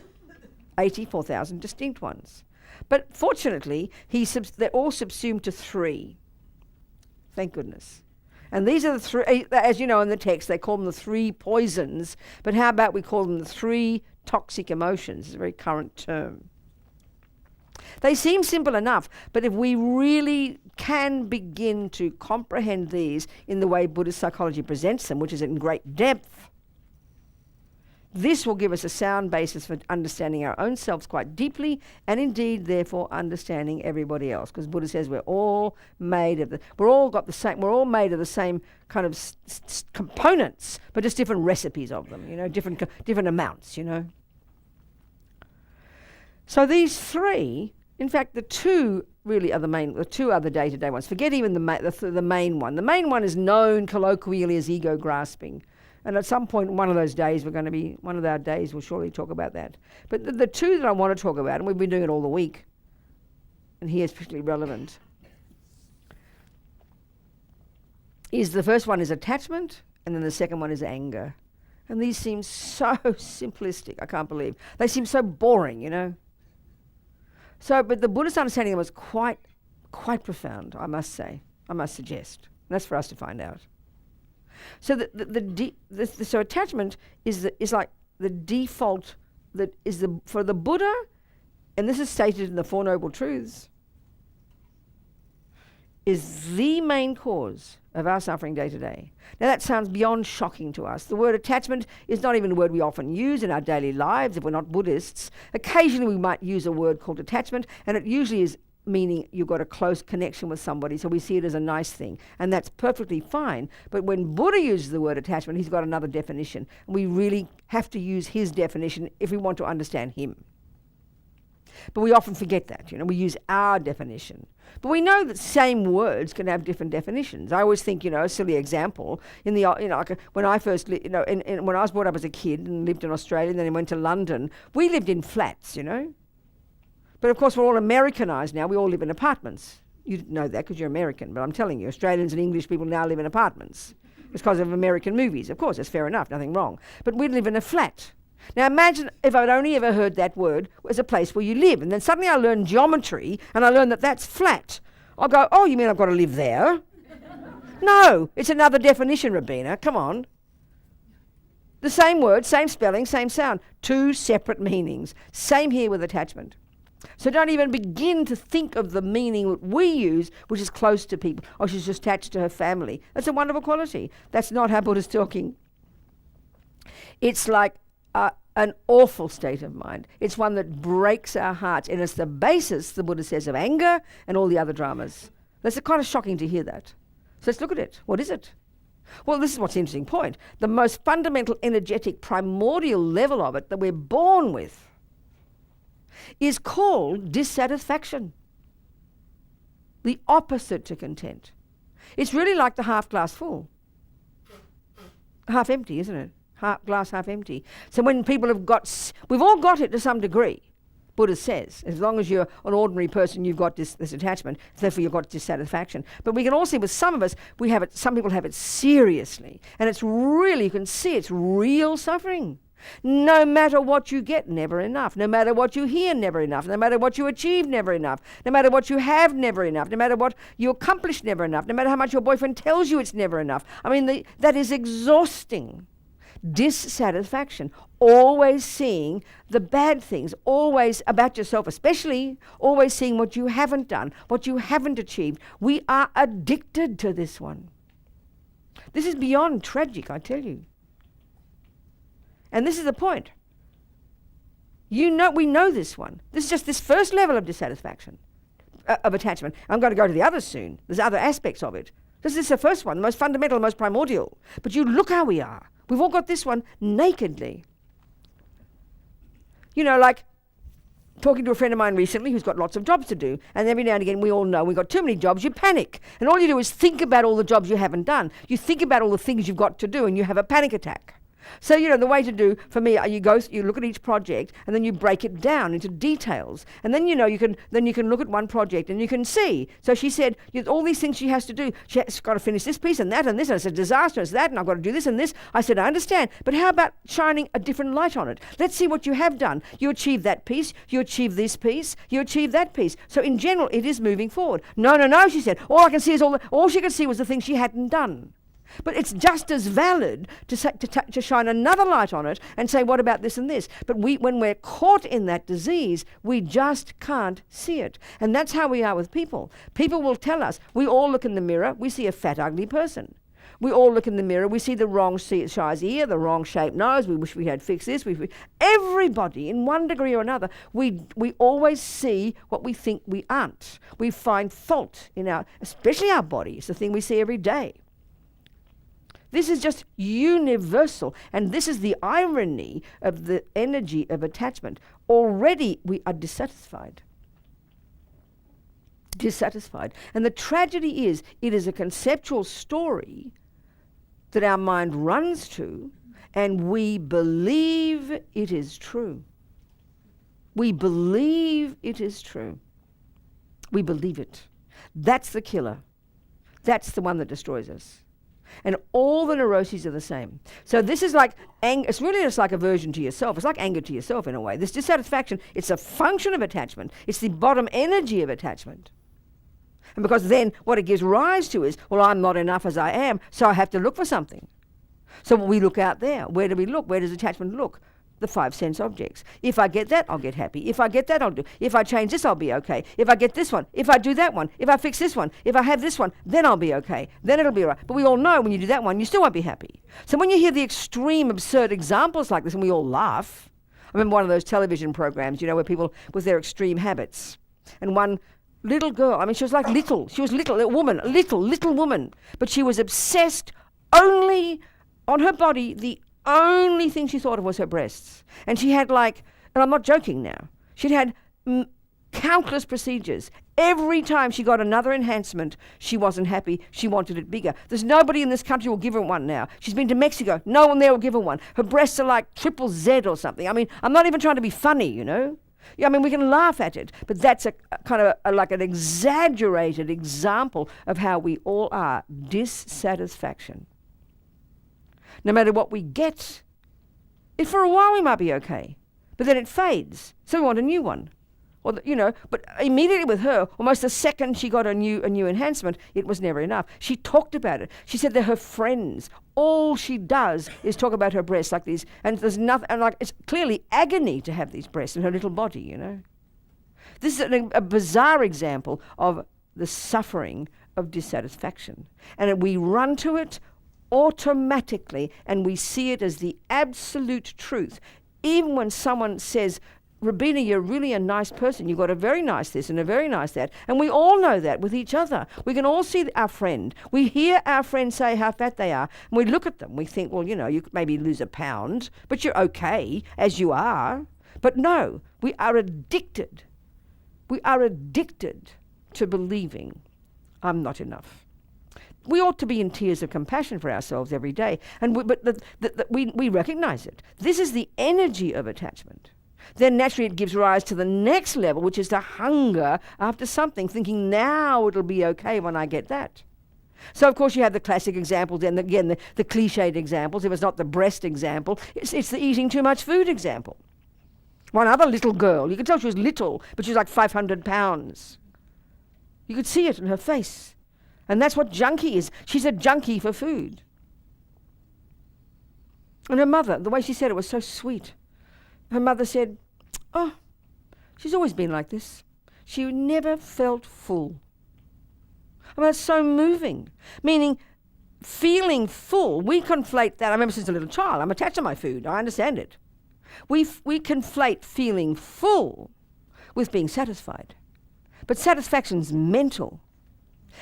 84,000 distinct ones. But fortunately, they're all subsumed to 3. Thank goodness. And these are the 3, as you know in the text, they call them the 3 poisons, but how about we call them the 3 toxic emotions? It's a very current term. They seem simple enough, but if we really can begin to comprehend these in the way Buddhist psychology presents them, which is in great depth, this will give us a sound basis for understanding our own selves quite deeply, and indeed, therefore, understanding everybody else. Because Buddha says we're all made of we're all made of the same kind of components, but just different recipes of them. Different amounts. So these 3, in fact, the 2 really are the 2 are the day-to-day ones. Forget even the main one. The main one is known colloquially as ego grasping. And at some point, one of our days, we'll surely talk about that. But the 2 that I want to talk about, and we've been doing it all the week, and here it's particularly relevant, is the first one is attachment, and then the second one is anger. And these seem so simplistic, I can't believe. They seem so boring, So, but the Buddhist understanding of them was quite profound, I must suggest. And that's for us to find out. So so attachment is like the default for the Buddha, and this is stated in the Four Noble Truths, is the main cause of our suffering day to day. Now that sounds beyond shocking to us. The word attachment is not even a word we often use in our daily lives if we're not Buddhists. Occasionally we might use a word called attachment, and it usually is meaning you've got a close connection with somebody, so we see it as a nice thing, and that's perfectly fine. But when Buddha uses the word attachment, he's got another definition, and we really have to use his definition if we want to understand him. But we often forget that, we use our definition. But we know that same words can have different definitions. I always think, a silly example, like when I first, when I was brought up as a kid and lived in Australia and then I went to London, we lived in flats, But of course we're all Americanized now, we all live in apartments. You didn't know that because you're American, but I'm telling you, Australians and English people now live in apartments. It's because of American movies, of course, that's fair enough, nothing wrong. But we live in a flat. Now imagine if I'd only ever heard that word as a place where you live, and then suddenly I learn geometry and I learn that that's flat. I'll go, oh, you mean I've got to live there? No, it's another definition, Robina, come on. The same word, same spelling, same sound, two separate meanings. Same here with attachment. So don't even begin to think of the meaning that we use, which is close to people. Oh, she's just attached to her family. That's a wonderful quality. That's not how Buddha's talking. It's like an awful state of mind. It's one that breaks our hearts, and it's the basis, the Buddha says, of anger and all the other dramas. That's kind of shocking to hear that. So let's look at it. What is it? Well, this is what's the interesting point. The most fundamental, energetic, primordial level of it that we're born with is called dissatisfaction. The opposite to content. It's really like the half glass full. Half empty, isn't it? Glass half empty. So when people have we've all got it to some degree, Buddha says. As long as you're an ordinary person, you've got this attachment, therefore you've got dissatisfaction. But we can all see with some of us, we have it, some people have it seriously. And it's really, you can see it's real suffering. No matter what you get, never enough. No matter what you hear, never enough. No matter what you achieve, never enough. No matter what you have, never enough. No matter what you accomplish, never enough. No matter how much your boyfriend tells you, it's never enough. I mean, that is exhausting. Dissatisfaction, always seeing the bad things, always about yourself especially, always seeing what you haven't done, what you haven't achieved. We are addicted to this one. This is beyond tragic, I tell you. And this is the point. We know this one. This is just this first level of dissatisfaction, of attachment. I'm going to go to the others soon. There's other aspects of it. This is the first one, the most fundamental, the most primordial. But you look how we are. We've all got this one nakedly. Like talking to a friend of mine recently who's got lots of jobs to do, and every now and again we all know we've got too many jobs, you panic. And all you do is think about all the jobs you haven't done. You think about all the things you've got to do, and you have a panic attack. So, the way to do, for me, you look at each project and then you break it down into details. And then, you can look at one project and you can see. So she said, all these things she has to do. She's got to finish this piece and that and this, and it's a disaster, it's that, and I've got to do this and this. I said, I understand, but how about shining a different light on it? Let's see what you have done. You achieve that piece, you achieve this piece, you achieve that piece. So in general, it is moving forward. No, she said. All I can see is all she could see was the things she hadn't done. But it's just as valid to shine another light on it and say, what about this and this? But when we're caught in that disease, we just can't see it. And that's how we are with people. People will tell us, we all look in the mirror, we see a fat, ugly person. We all look in the mirror, we see the wrong size ear, the wrong shaped nose, we wish we had fixed this. Everybody, in one degree or another, we always see what we think we aren't. We find fault in especially our body. It's the thing we see every day. This is just universal, and this is the irony of the energy of attachment. Already we are dissatisfied. And the tragedy is, it is a conceptual story that our mind runs to, and we believe it is true. We believe it is true. We believe it. That's the killer. That's the one that destroys us. And all the neuroses are the same. So this is like anger. It's really just like aversion to yourself. It's like anger to yourself in a way. This dissatisfaction, it's a function of attachment. It's the bottom energy of attachment. And because then what it gives rise to is, well, I'm not enough as I am, so I have to look for something. So we look out there. Where do we look? Where does attachment look? The 5 sense objects. If I get that, I'll get happy. If I get that, I'll do. If I change this, I'll be okay. If I get this one, if I do that one, if I fix this one, if I have this one, then I'll be okay. Then it'll be all right. But we all know when you do that one, you still won't be happy. So when you hear the extreme, absurd examples like this, and we all laugh. I remember one of those television programs, where people with their extreme habits. And one Little girl. I mean, she was like little. She was little, a woman, little woman. But she was obsessed only on her body. The only thing she thought of was her breasts. And she had and I'm not joking now, she'd had countless procedures. Every time she got another enhancement, she wasn't happy. She wanted it bigger. There's nobody in this country who will give her one now. She's been to Mexico. No one there will give her one. Her breasts are like triple Z or something. I mean, I'm not even trying to be funny, you know. Yeah, I mean, we can laugh at it, but that's a kind of like an exaggerated example of how we all are. Dissatisfaction. No matter what we get, for a while we might be okay, but then it fades, so we want a new one. Or but immediately with her, almost the second she got a new enhancement, it was never enough. She talked about it. She said they're her friends. All she does is talk about her breasts like these, and there's nothing, and it's clearly agony to have these breasts in her little body, you know. This is a bizarre example of the suffering of dissatisfaction. And we run to it automatically, and we see it as the absolute truth. Even when someone says, Robina, you're really a nice person. You've got a very nice this and a very nice that. And we all know that with each other. We can all see our friend. We hear our friend say how fat they are. And we look at them. We think, well, you could maybe lose a pound, but you're okay as you are. But no, we are addicted. We are addicted to believing I'm not enough. We ought to be in tears of compassion for ourselves every day. But we recognize it. This is the energy of attachment. Then naturally it gives rise to the next level, which is the hunger after something, thinking now it'll be okay when I get that. So of course you have the classic examples, and again the cliched examples. If it's not the breast example, it's the eating too much food example. One other little girl, you could tell she was little, but she was like 500 pounds. You could see it in her face. And that's what junkie is. She's a junkie for food. And her mother, the way she said it was so sweet. Her mother said, oh, she's always been like this. She never felt full. I mean, that's so moving. Meaning, feeling full, we conflate that. I remember since a little child, I'm attached to my food. I understand it. We conflate feeling full with being satisfied. But satisfaction's mental.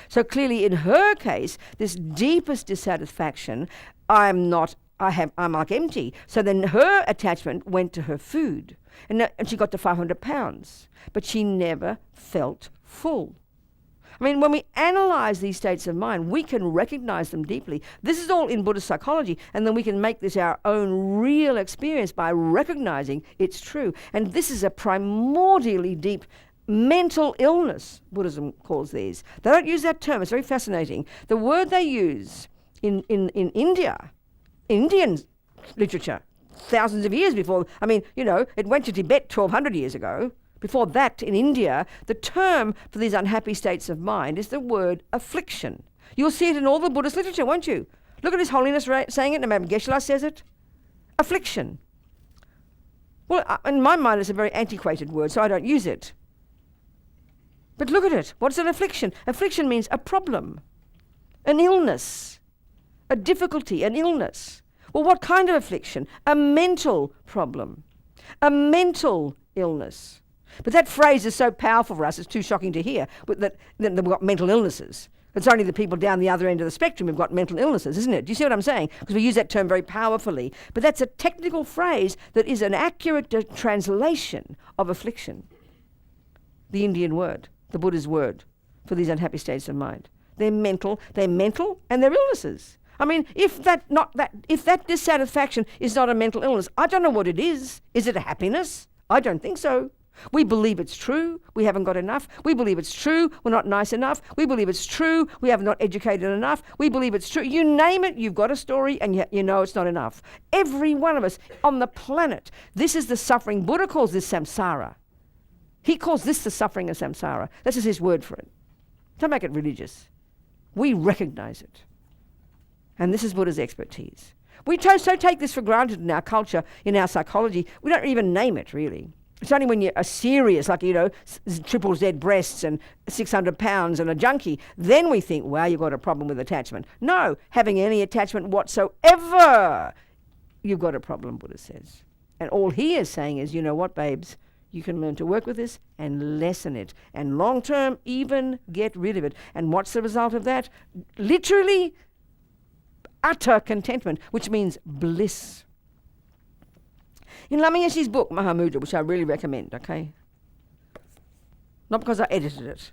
So clearly, in her case, this deepest dissatisfaction, I'm like empty. So then her attachment went to her food. And she got to 500 pounds. But she never felt full. I mean, when we analyze these states of mind, we can recognize them deeply. This is all in Buddhist psychology, and then we can make this our own real experience by recognizing it's true. And this is a primordially deep mental illness, Buddhism calls these. They don't use that term. It's very fascinating. The word they use in India, Indian literature, thousands of years before, it went to Tibet 1,200 years ago. Before that, in India, the term for these unhappy states of mind is the word affliction. You'll see it in all the Buddhist literature, won't you? Look at His Holiness saying it, and Madame Geshe-la says it. Affliction. Well, in my mind, it's a very antiquated word, so I don't use it. But look at it. What's an affliction? Affliction means a problem, an illness, a difficulty, an illness. Well, what kind of affliction? A mental problem, a mental illness. But that phrase is so powerful for us, it's too shocking to hear, that we've got mental illnesses. It's only the people down the other end of the spectrum who've got mental illnesses, isn't it? Do you see what I'm saying? Because we use that term very powerfully. But that's a technical phrase that is an accurate translation of affliction. The Indian word, the Buddha's word for these unhappy states of mind. They're mental, and they're illnesses. I mean, if that dissatisfaction is not a mental illness, I don't know what it is. Is it a happiness? I don't think so. We believe it's true, we haven't got enough. We believe it's true, we're not nice enough. We believe it's true, we have not educated enough. We believe it's true. You name it, you've got a story, and yet you know it's not enough. Every one of us on the planet, this is the suffering. Buddha calls this samsara. He calls this the suffering of samsara. This is his word for it. Don't make it religious. We recognize it. And this is Buddha's expertise. We so take this for granted in our culture, in our psychology. We don't even name it, really. It's only when you are serious, like, triple Z breasts and 600 pounds and a junkie, then we think, wow, you've got a problem with attachment. No, having any attachment whatsoever, you've got a problem, Buddha says. And all he is saying is, you know what, babes, you can learn to work with this and lessen it. And long term, even get rid of it. And what's the result of that? Literally, utter contentment, which means bliss. In Lama Yeshe's book, Mahamudra, which I really recommend, okay? Not because I edited it,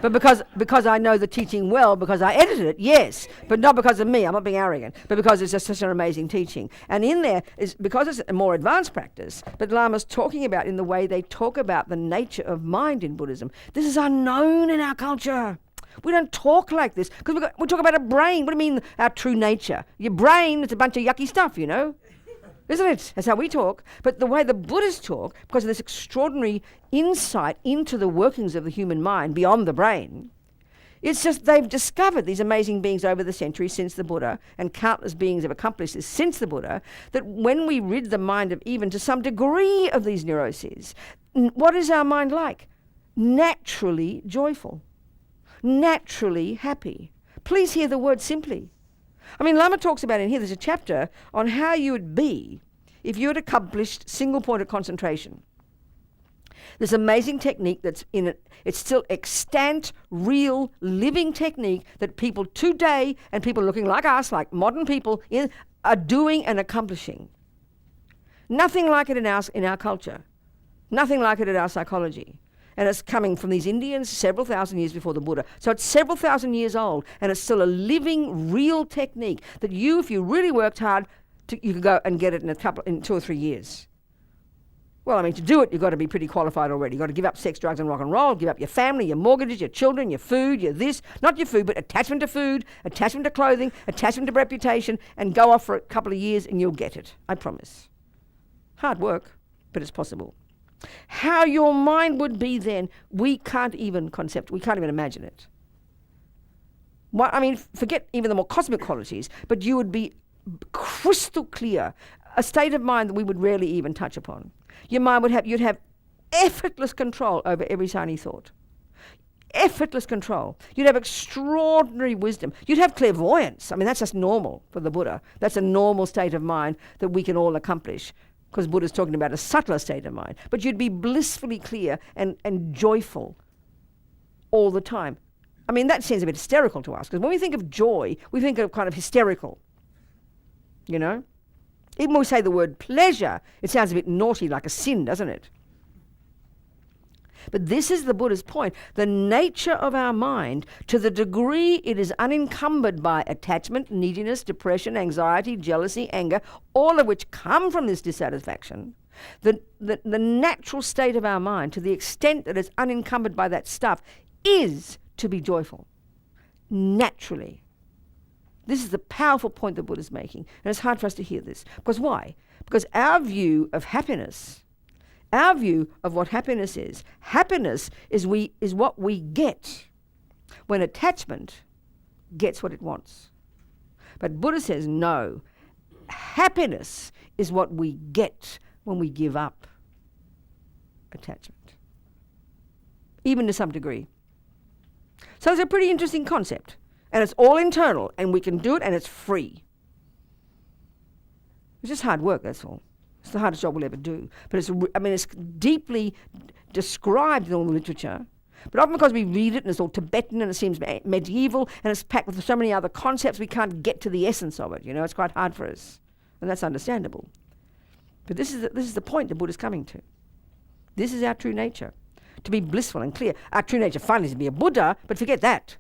but because I know the teaching well, because I edited it, yes, but not because of me, I'm not being arrogant, but because it's just such an amazing teaching. And in there, is because it's a more advanced practice, but Lama's talking about in the way they talk about the nature of mind in Buddhism. This is unknown in our culture. We don't talk like this, because we talk about a brain. What do you mean, our true nature? Your brain, it's a bunch of yucky stuff, you know? Isn't it? That's how we talk. But the way the Buddhists talk, because of this extraordinary insight into the workings of the human mind beyond the brain, it's just they've discovered, these amazing beings over the centuries since the Buddha, and countless beings have accomplished this since the Buddha, that when we rid the mind of even to some degree of these neuroses, what is our mind like? Naturally joyful. Naturally happy. Please hear the word simply. I mean, Lama talks about in here, there's a chapter on how you would be if you had accomplished single point of concentration. This amazing technique that's in it, it's still extant, real, living technique that people today, and people looking like us, like modern people, are doing and accomplishing. Nothing like it in our culture. Nothing like it in our psychology. And it's coming from these Indians several thousand years before the Buddha. So it's several thousand years old, and it's still a living, real technique that you, if you really worked hard, you could go and get it in 2 or 3 years. Well, I mean, to do it, you've got to be pretty qualified already. You've got to give up sex, drugs, and rock and roll, give up your family, your mortgages, your children, your food, your this, not your food, but attachment to food, attachment to clothing, attachment to reputation, and go off for a couple of years and you'll get it. I promise. Hard work, but it's possible. How your mind would be then, we can't even imagine it. I mean, forget even the more cosmic qualities, but you would be crystal clear, a state of mind that we would rarely even touch upon. Your mind you'd have effortless control over every tiny thought. Effortless control. You'd have extraordinary wisdom. You'd have clairvoyance. I mean, that's just normal for the Buddha. That's a normal state of mind that we can all accomplish, because Buddha's talking about a subtler state of mind. But you'd be blissfully clear and joyful all the time. I mean, that sounds a bit hysterical to us, because when we think of joy, we think of kind of hysterical, you know? Even when we say the word pleasure, it sounds a bit naughty, like a sin, doesn't it? But this is the Buddha's point. The nature of our mind, to the degree it is unencumbered by attachment, neediness, depression, anxiety, jealousy, anger, all of which come from this dissatisfaction, the natural state of our mind, to the extent that it's unencumbered by that stuff, is to be joyful. Naturally. This is the powerful point the Buddha's making. And it's hard for us to hear this. Because why? Because our view of happiness, our view of what happiness is what we get when attachment gets what it wants. But Buddha says, no, happiness is what we get when we give up attachment, even to some degree. So it's a pretty interesting concept, and it's all internal, and we can do it, and it's free. It's just hard work, that's all. It's the hardest job we'll ever do. But it's deeply described in all the literature. But often because we read it and it's all Tibetan and it seems medieval and it's packed with so many other concepts, we can't get to the essence of it. You know, it's quite hard for us. And that's understandable. But this is the point the Buddha's coming to. This is our true nature. To be blissful and clear. Our true nature finally is to be a Buddha, but forget that.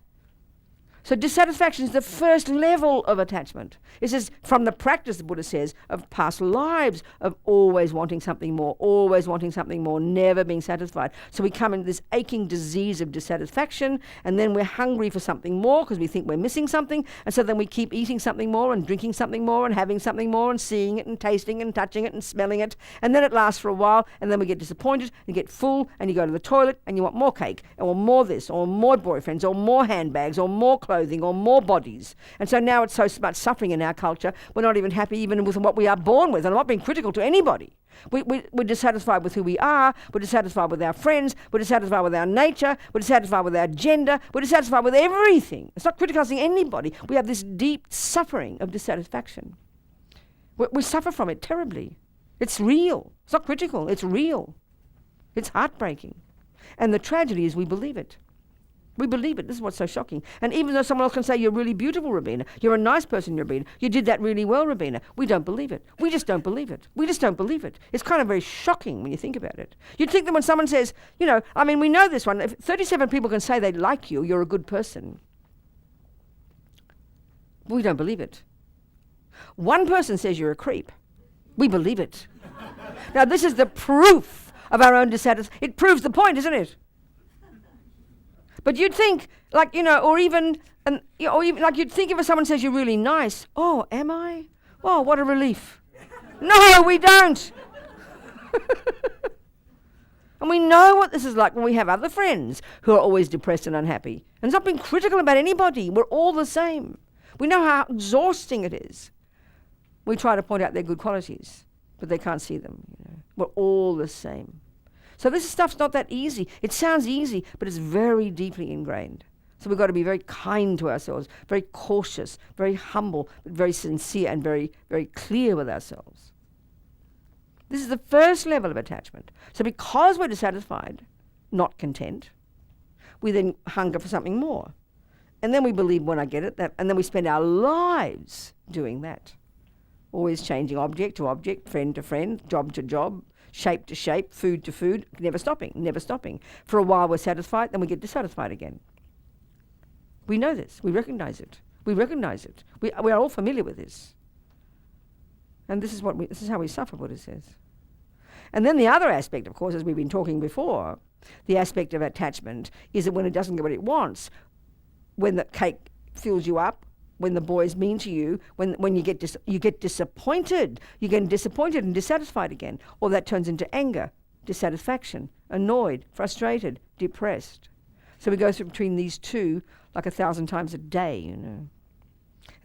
So dissatisfaction is the first level of attachment. This is from the practice, the Buddha says, of past lives, of always wanting something more, never being satisfied. So we come into this aching disease of dissatisfaction, and then we're hungry for something more because we think we're missing something, and so then we keep eating something more and drinking something more and having something more and seeing it and tasting and touching it and smelling it, and then it lasts for a while, and then we get disappointed and get full, and you go to the toilet and you want more cake, or more this, or more boyfriends, or more handbags, or more clothing, or more bodies. And so now it's so much suffering in our culture, we're not even happy even with what we are born with. And I'm not being critical to anybody. We're dissatisfied with who we are, we're dissatisfied with our friends, we're dissatisfied with our nature, we're dissatisfied with our gender, we're dissatisfied with everything. It's not criticizing anybody. We have this deep suffering of dissatisfaction. We suffer from it terribly. It's real. It's not critical, it's real. It's heartbreaking. And the tragedy is we believe it. We believe it. This is what's so shocking. And even though someone else can say, you're really beautiful, Robina, you're a nice person, Robina, you did that really well, Robina, we don't believe it. We just don't believe it. We just don't believe it. It's kind of very shocking when you think about it. You'd think that when someone says, we know this one, if 37 people can say they like you, you're a good person. We don't believe it. One person says you're a creep. We believe it. Now, this is the proof of our own dissatisfaction. It proves the point, isn't it? But you'd think, or even you'd think if someone says you're really nice, oh, am I? Oh, what a relief. No, we don't. And we know what this is like when we have other friends who are always depressed and unhappy. And it's not being critical about anybody. We're all the same. We know how exhausting it is. We try to point out their good qualities, but they can't see them. We're all the same. So this stuff's not that easy. It sounds easy, but it's very deeply ingrained. So we've got to be very kind to ourselves, very cautious, very humble, but very sincere and very, very clear with ourselves. This is the first level of attachment. So because we're dissatisfied, not content, we then hunger for something more. And then we believe when I get it, and then we spend our lives doing that. Always changing object to object, friend to friend, job to job, shape to shape, food to food, never stopping. For a while we're satisfied, then we get dissatisfied again. We know this. We recognize it. We are all familiar with this. And this is how we suffer, Buddha says. And then the other aspect, of course, as we've been talking before, the aspect of attachment is that when it doesn't get what it wants, when the cake fills you up, when the boy is mean to you, when you get disappointed, you get disappointed and dissatisfied again. Or that turns into anger, dissatisfaction, annoyed, frustrated, depressed. So we go through between these two like 1,000 times a day, And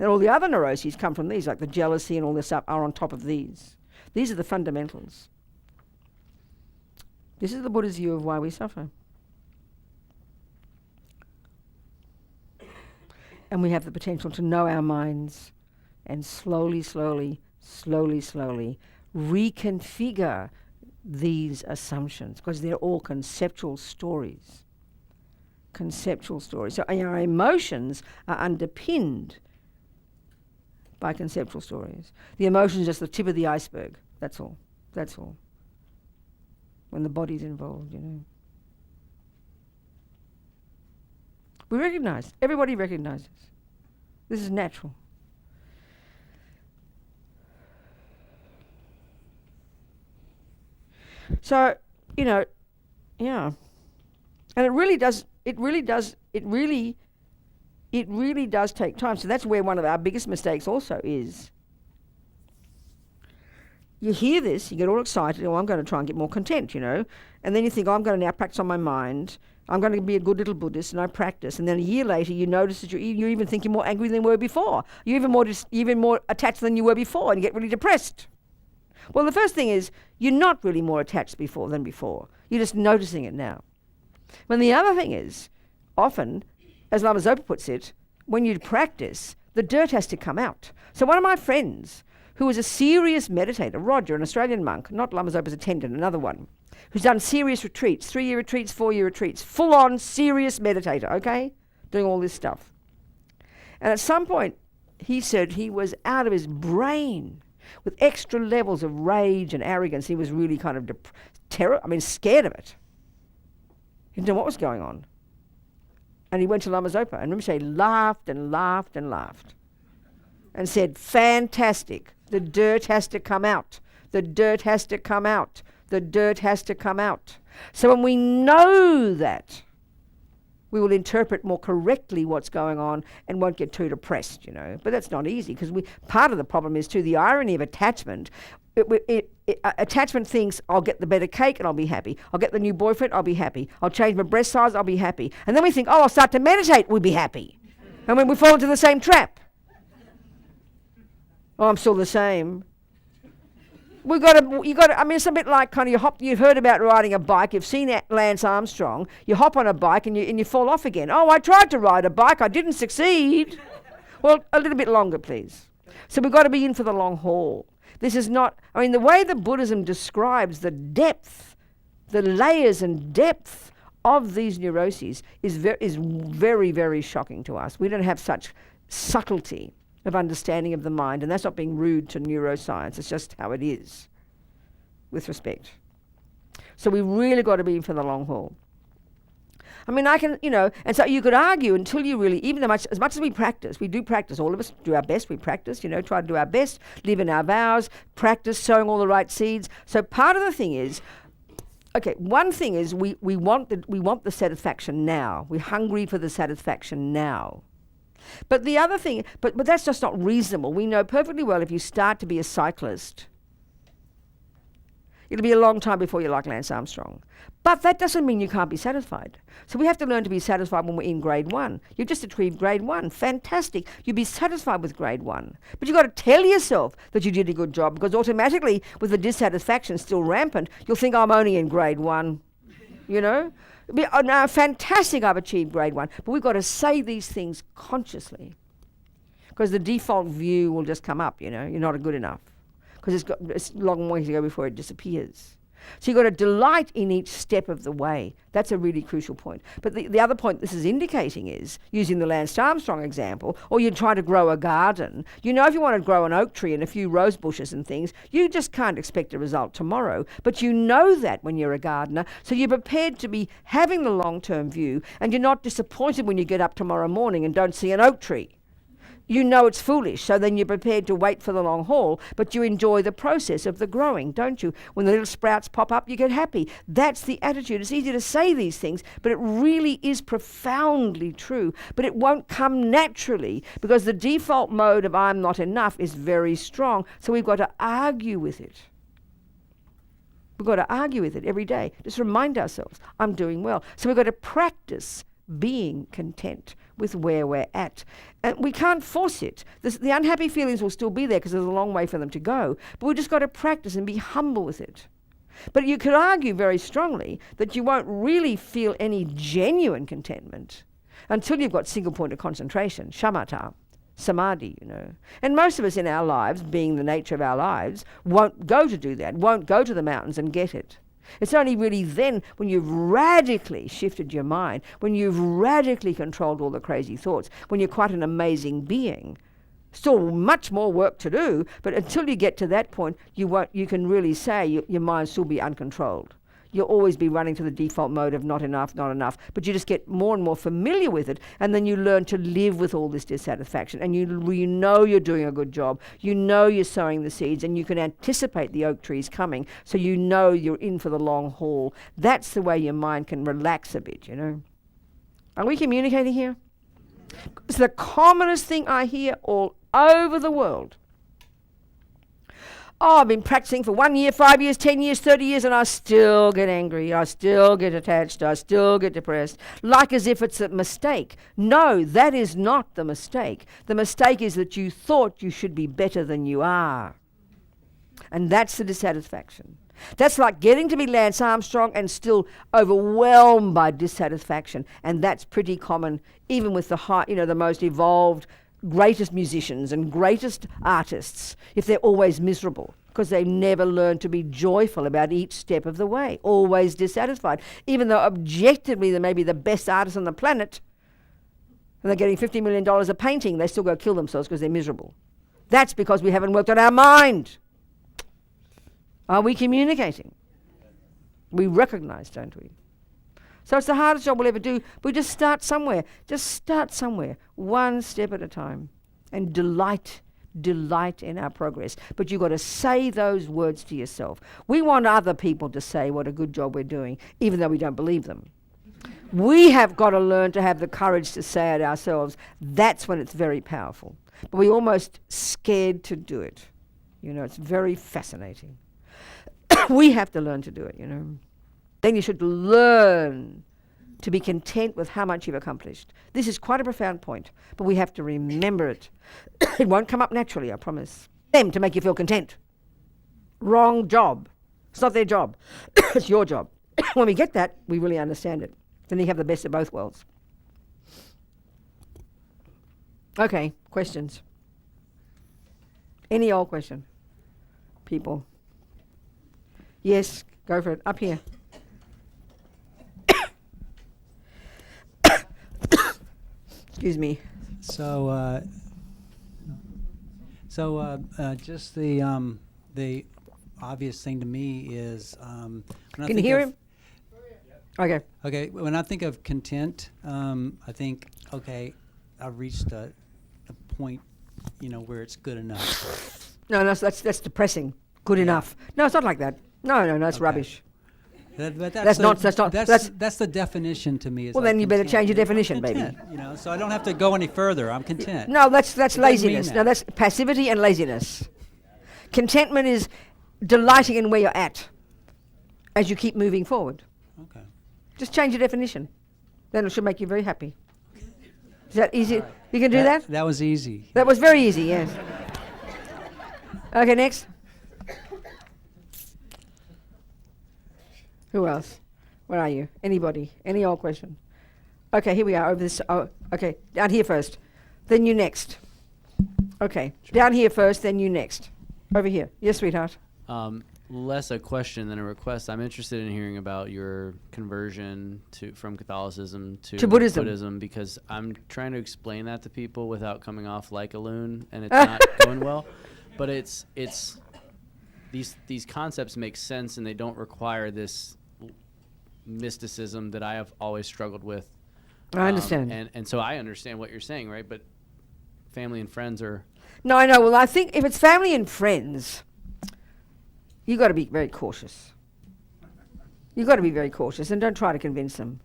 all the other neuroses come from these, like the jealousy and all this stuff are on top of these. These are the fundamentals. This is the Buddha's view of why we suffer. And we have the potential to know our minds and slowly reconfigure these assumptions, because they're all conceptual stories. So our emotions are underpinned by conceptual stories. The emotion is just the tip of the iceberg. That's all. When the body's involved, We recognize. Everybody recognizes. This is natural. So, yeah. And it really does take time. So that's where one of our biggest mistakes also is. You hear this, you get all excited, I'm going to try and get more content, And then you think, I'm going to now practice on my mind. I'm going to be a good little Buddhist, and I practice. And then a year later, you notice that you even think you're more angry than you were before. You're even more attached than you were before, and you get really depressed. Well, the first thing is, you're not really more attached than before. You're just noticing it now. When the other thing is, often, as Lama Zopa puts it, when you practice, the dirt has to come out. So one of my friends, who was a serious meditator, Roger, an Australian monk, not Lama Zopa's attendant, another one, who's done serious retreats, 3-year retreats, 4-year retreats, full-on serious meditator, okay? Doing all this stuff. And at some point, he said he was out of his brain with extra levels of rage and arrogance. He was really kind of scared of it. He didn't know what was going on. And he went to Lama Zopa, and Rinpoche laughed and laughed and laughed and said, fantastic, the dirt has to come out. The dirt has to come out. The dirt has to come out. So when we know that, we will interpret more correctly what's going on and won't get too depressed, But that's not easy, because part of the problem is, too, the irony of attachment. Attachment thinks, I'll get the better cake and I'll be happy. I'll get the new boyfriend, I'll be happy. I'll change my breast size, I'll be happy. And then we think, I'll start to meditate, we'll be happy. And when we fall into the same trap. Oh, I'm still the same. It's a bit like you've heard about riding a bike, you've seen Lance Armstrong, you hop on a bike and you fall off again. Oh, I tried to ride a bike, I didn't succeed. Well, a little bit longer, please. So we've got to be in for the long haul. This is not, the way that Buddhism describes the depth the layers and depth of these neuroses is very, very shocking to us. We don't have such subtlety of understanding of the mind, and that's not being rude to neuroscience. It's just how it is, with respect. So we really got to be in for the long haul. I mean, and so you could argue until you really, even as much as we do practice, all of us do our best, we practice, try to do our best, live in our vows, practice sowing all the right seeds. So part of the thing is, one thing is we want the satisfaction now. We're hungry for the satisfaction now. But the other thing, but that's just not reasonable. We know perfectly well if you start to be a cyclist, it'll be a long time before you're like Lance Armstrong. But that doesn't mean you can't be satisfied. So we have to learn to be satisfied when we're in grade 1. You've just achieved grade 1. Fantastic. You'll be satisfied with grade 1. But you've got to tell yourself that you did a good job, because automatically, with the dissatisfaction still rampant, you'll think, I'm only in grade 1. Now, fantastic, I've achieved grade 1. But we've got to say these things consciously, because the default view will just come up, you're not good enough, because it's a long way to go before it disappears. So you've got to delight in each step of the way. That's a really crucial point. But the other point this is indicating is, using the Lance Armstrong example, or you try to grow a garden, if you want to grow an oak tree and a few rose bushes and things, you just can't expect a result tomorrow. But you know that when you're a gardener, so you're prepared to be having the long-term view, and you're not disappointed when you get up tomorrow morning and don't see an oak tree. You know it's foolish, so then you're prepared to wait for the long haul, but you enjoy the process of the growing, don't you? When the little sprouts pop up, you get happy. That's the attitude. It's easy to say these things, but it really is profoundly true. But it won't come naturally, because the default mode of I'm not enough is very strong, so we've got to argue with it. We've got to argue with it every day. Just remind ourselves, I'm doing well. So we've got to practice being content with where we're at. And we can't force it. The unhappy feelings will still be there, because there's a long way for them to go. But we've just got to practice and be humble with it. But you could argue very strongly that you won't really feel any genuine contentment until you've got single point of concentration, shamatha, samadhi, And most of us in our lives, being the nature of our lives, won't go to do that, won't go to the mountains and get it. It's only really then, when you've radically shifted your mind, when you've radically controlled all the crazy thoughts, when you're quite an amazing being. Still much more work to do, but until you get to that point, you can really say your mind still be uncontrolled. You'll always be running to the default mode of not enough, but you just get more and more familiar with it, and then you learn to live with all this dissatisfaction, and you know you're doing a good job, you know you're sowing the seeds, and you can anticipate the oak trees coming, so you know you're in for the long haul. That's the way your mind can relax a bit, Are we communicating here? It's the commonest thing I hear all over the world. Oh, I've been practicing for 1 year, 5 years, 10 years, 30 years, and I still get angry, I still get attached, I still get depressed, like as if it's a mistake. No, that is not the mistake. The mistake is that you thought you should be better than you are. And that's the dissatisfaction. That's like getting to be Lance Armstrong and still overwhelmed by dissatisfaction. And that's pretty common, even with the most evolved, greatest musicians and greatest artists, if they're always miserable, because they've never learned to be joyful about each step of the way, always dissatisfied. Even though objectively they may be the best artists on the planet, and they're getting $50 million a painting, they still go kill themselves because they're miserable. That's because we haven't worked on our mind. Are we communicating? We recognize, don't we? So it's the hardest job we'll ever do. We just start somewhere. Just start somewhere, one step at a time, and delight in our progress. But you've got to say those words to yourself. We want other people to say what a good job we're doing, even though we don't believe them. We have got to learn to have the courage to say it ourselves. That's when it's very powerful. But we're almost scared to do it. It's very fascinating. We have to learn to do it, Then you should learn to be content with how much you've accomplished. This is quite a profound point, but we have to remember it. It won't come up naturally, I promise. Them to make you feel content. Wrong job. It's not their job. It's your job. When we get that, we really understand it. Then you have the best of both worlds. Okay, questions? Any old question? People? Yes, go for it. Up here. Excuse me. So, just the obvious thing to me is when I Can you think hear of- him? Okay. Okay, when I think of content, I think, okay, I've reached a point, where it's good enough. No, that's depressing. Good enough. No, it's not like that. No, that's Okay. rubbish. But That's not- that's the definition to me. Is Well, like then you better content. change your I'm definition, baby. content, so I don't have to go any further. I'm content. No, that's It doesn't laziness. mean No, that. that's passivity and laziness. Contentment is delighting in where you're at as you keep moving forward. Okay. Just change your definition. Then it should make you very happy. Is that easy? You can do that? That was easy. That was very easy, yes. Okay, next. Who else? Where are you? Anybody? Any old question? Okay, here we are over this. Oh, okay, down here first. Then you next. Okay, down here first, then you next. Over here. Yes, sweetheart. Less a question than a request. I'm interested in hearing about your conversion from Catholicism to Buddhism. because I'm trying to explain that to people without coming off like a loon, and it's not going well. But it's these concepts make sense, and they don't require this mysticism that I have always struggled with. I understand. And so I understand what you're saying, right? But family and friends are. No, I know. Well, I think if it's family and friends, you got to be very cautious. You got to be very cautious, and don't try to convince them.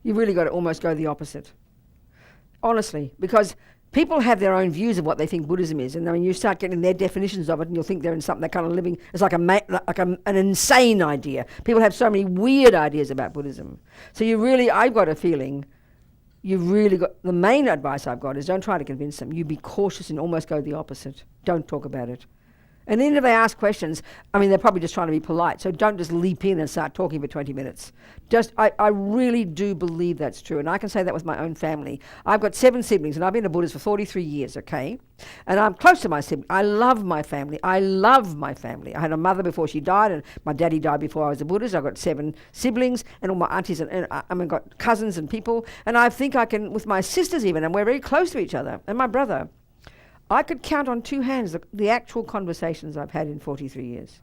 You really got to almost go the opposite. Honestly, because people have their own views of what they think Buddhism is, and then you start getting their definitions of it, and you'll think they're in something they're kind of living. It's like an insane idea. People have so many weird ideas about Buddhism. So I've got a feeling. You've really got, the main advice I've got is don't try to convince them. You be cautious and almost go the opposite. Don't talk about it. And then if they ask questions, they're probably just trying to be polite. So don't just leap in and start talking for 20 minutes. I really do believe that's true. And I can say that with my own family. I've got 7 siblings, and I've been a Buddhist for 43 years, okay? And I'm close to my siblings. I love my family. I had a mother before she died, and my daddy died before I was a Buddhist. I've got 7 siblings, and all my aunties, and I've got cousins and people. And I think I can, with my sisters even, and we're very close to each other, and my brother. I could count on 2 hands the actual conversations I've had in 43 years.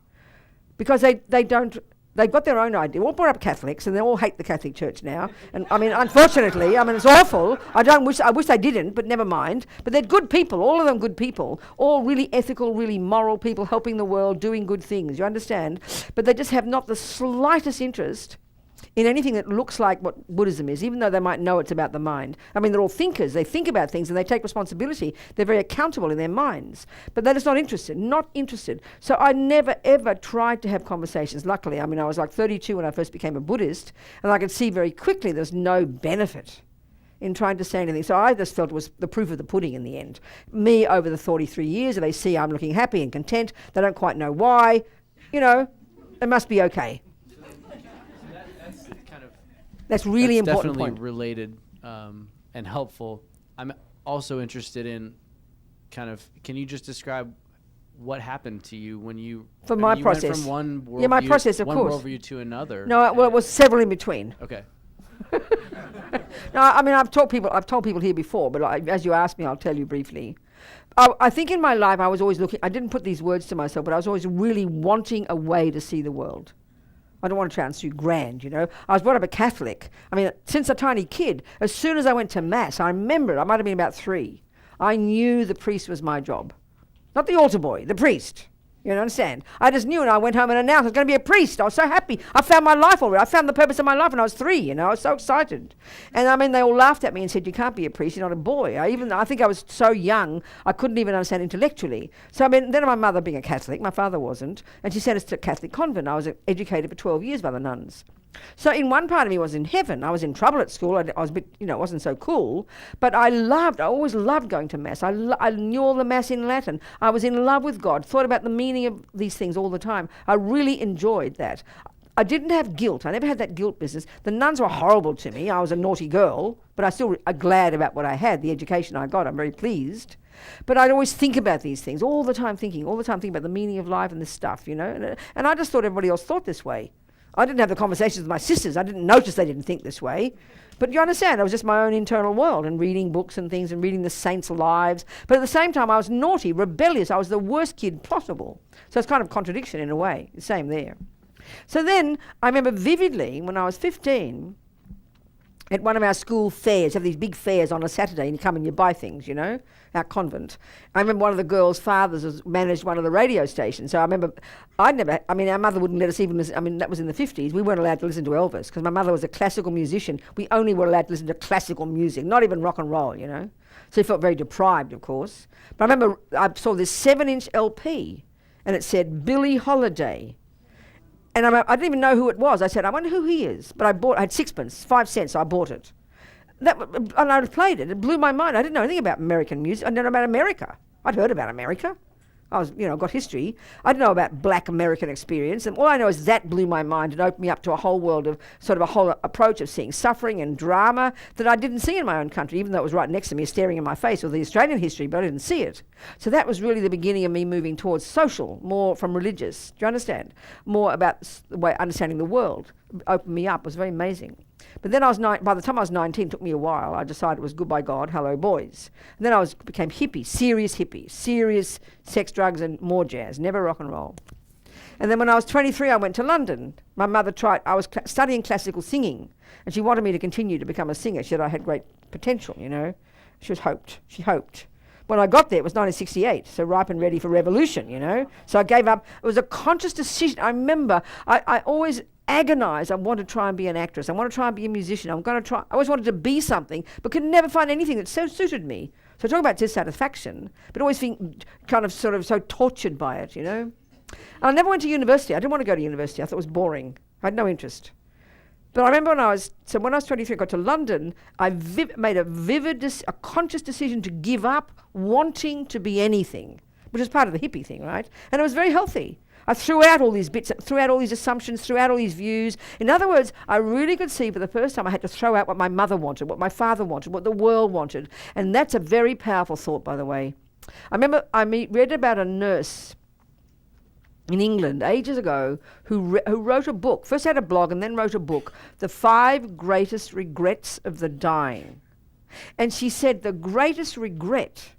Because they've got their own idea. We're all brought up Catholics, and they all hate the Catholic Church now. And unfortunately, it's awful. I wish they didn't, but never mind. But they're good people, all of them good people, all really ethical, really moral people, helping the world, doing good things, you understand? But they just have not the slightest interest in anything that looks like what Buddhism is, even though they might know it's about the mind. They're all thinkers. They think about things and they take responsibility. They're very accountable in their minds. But they're just not interested. So I never, ever tried to have conversations. Luckily, I was like 32 when I first became a Buddhist, and I could see very quickly there's no benefit in trying to say anything. So I just felt it was the proof of the pudding in the end. Me, over the 43 years, they see I'm looking happy and content. They don't quite know why. It must be okay. That's really important Definitely point. related and helpful. I'm also interested in can you just describe what happened to you when you For my you process. went from one worldview, Yeah, my process, of one course. worldview to another? No, well, it was several in between. Okay. No, I've told people here before, but as you asked me, I'll tell you briefly. I think in my life I was always looking, I didn't put these words to myself, but I was always really wanting a way to see the world. I don't want to sound too grand, I was brought up a Catholic. Since a tiny kid, as soon as I went to Mass, I remember, I might have been about 3, I knew the priest was my job. Not the altar boy, the priest. You understand? I just knew, and I went home and announced I was going to be a priest. I was so happy. I found my life already. I found the purpose of my life when I was 3, I was so excited. And they all laughed at me and said, you can't be a priest, you're not a boy. I think I was so young, I couldn't even understand intellectually. So then my mother being a Catholic, my father wasn't, and she sent us to a Catholic convent. I was educated for 12 years by the nuns. So in one part of me was in heaven. I was in trouble at school. I was a bit, it wasn't so cool. But I always loved going to Mass. I knew all the Mass in Latin. I was in love with God, thought about the meaning of these things all the time. I really enjoyed that. I didn't have guilt. I never had that guilt business. The nuns were horrible to me. I was a naughty girl, but I still glad about what I had, the education I got. I'm very pleased. But I'd always think about these things, all the time thinking about the meaning of life and this stuff, And I just thought everybody else thought this way. I didn't have the conversations with my sisters. I didn't notice they didn't think this way. But you understand, it was just my own internal world and reading books and things and reading the saints' lives. But at the same time, I was naughty, rebellious. I was the worst kid possible. So it's kind of contradiction in a way. Same there. So then I remember vividly when I was 15, at one of our school fairs, have these big fairs on a Saturday, and you come and you buy things, you know, our convent. I remember one of the girls' fathers managed one of the radio stations. So I remember, our mother wouldn't let us even listen. That was in the 50s. We weren't allowed to listen to Elvis because my mother was a classical musician. We only were allowed to listen to classical music, not even rock and roll, you know. So he felt very deprived, of course. But I remember I saw this 7-inch LP, and it said Billie Holiday. And I didn't even know who it was. I said, I wonder who he is. But I had sixpence, 5 cents, so I bought it. And I played it. It blew my mind. I didn't know anything about American music. I didn't know about America. I'd heard about America. I was, got history. I didn't know about black American experience. And all I know is that blew my mind and opened me up to a whole world of sort of a whole approach of seeing suffering and drama that I didn't see in my own country, even though it was right next to me, staring in my face with the Australian history, but I didn't see it. So that was really the beginning of me moving towards social, more from religious. Do you understand? More about the way understanding the world. Opened me up. It was very amazing. But then by the time I was 19, it took me a while. I decided it was goodbye God, hello boys. And then I became serious hippie, serious sex, drugs, and more jazz, never rock and roll. And then when I was 23, I went to London. My mother I was studying classical singing, and she wanted me to continue to become a singer. She said I had great potential, you know. She hoped. When I got there, it was 1968, so ripe and ready for revolution, you know. So I gave up. It was a conscious decision. I remember I always agonized. I wanted to try and be an actress. I want to try and be a musician. I always wanted to be something, but could never find anything that so suited me. So talk about dissatisfaction, but always being kind of sort of so tortured by it, you know. And I never went to university. I didn't want to go to university. I thought it was boring. I had no interest. But I remember when I was 23, I got to London, I made a conscious decision to give up wanting to be anything, which is part of the hippie thing, right? And it was very healthy. I threw out all these bits, threw out all these assumptions, threw out all these views. In other words, I really could see for the first time I had to throw out what my mother wanted, what my father wanted, what the world wanted. And that's a very powerful thought, by the way. I remember read about a nurse in England ages ago who wrote a book, first had a blog and then wrote a book, The 5 Greatest Regrets of the Dying. And she said the greatest regret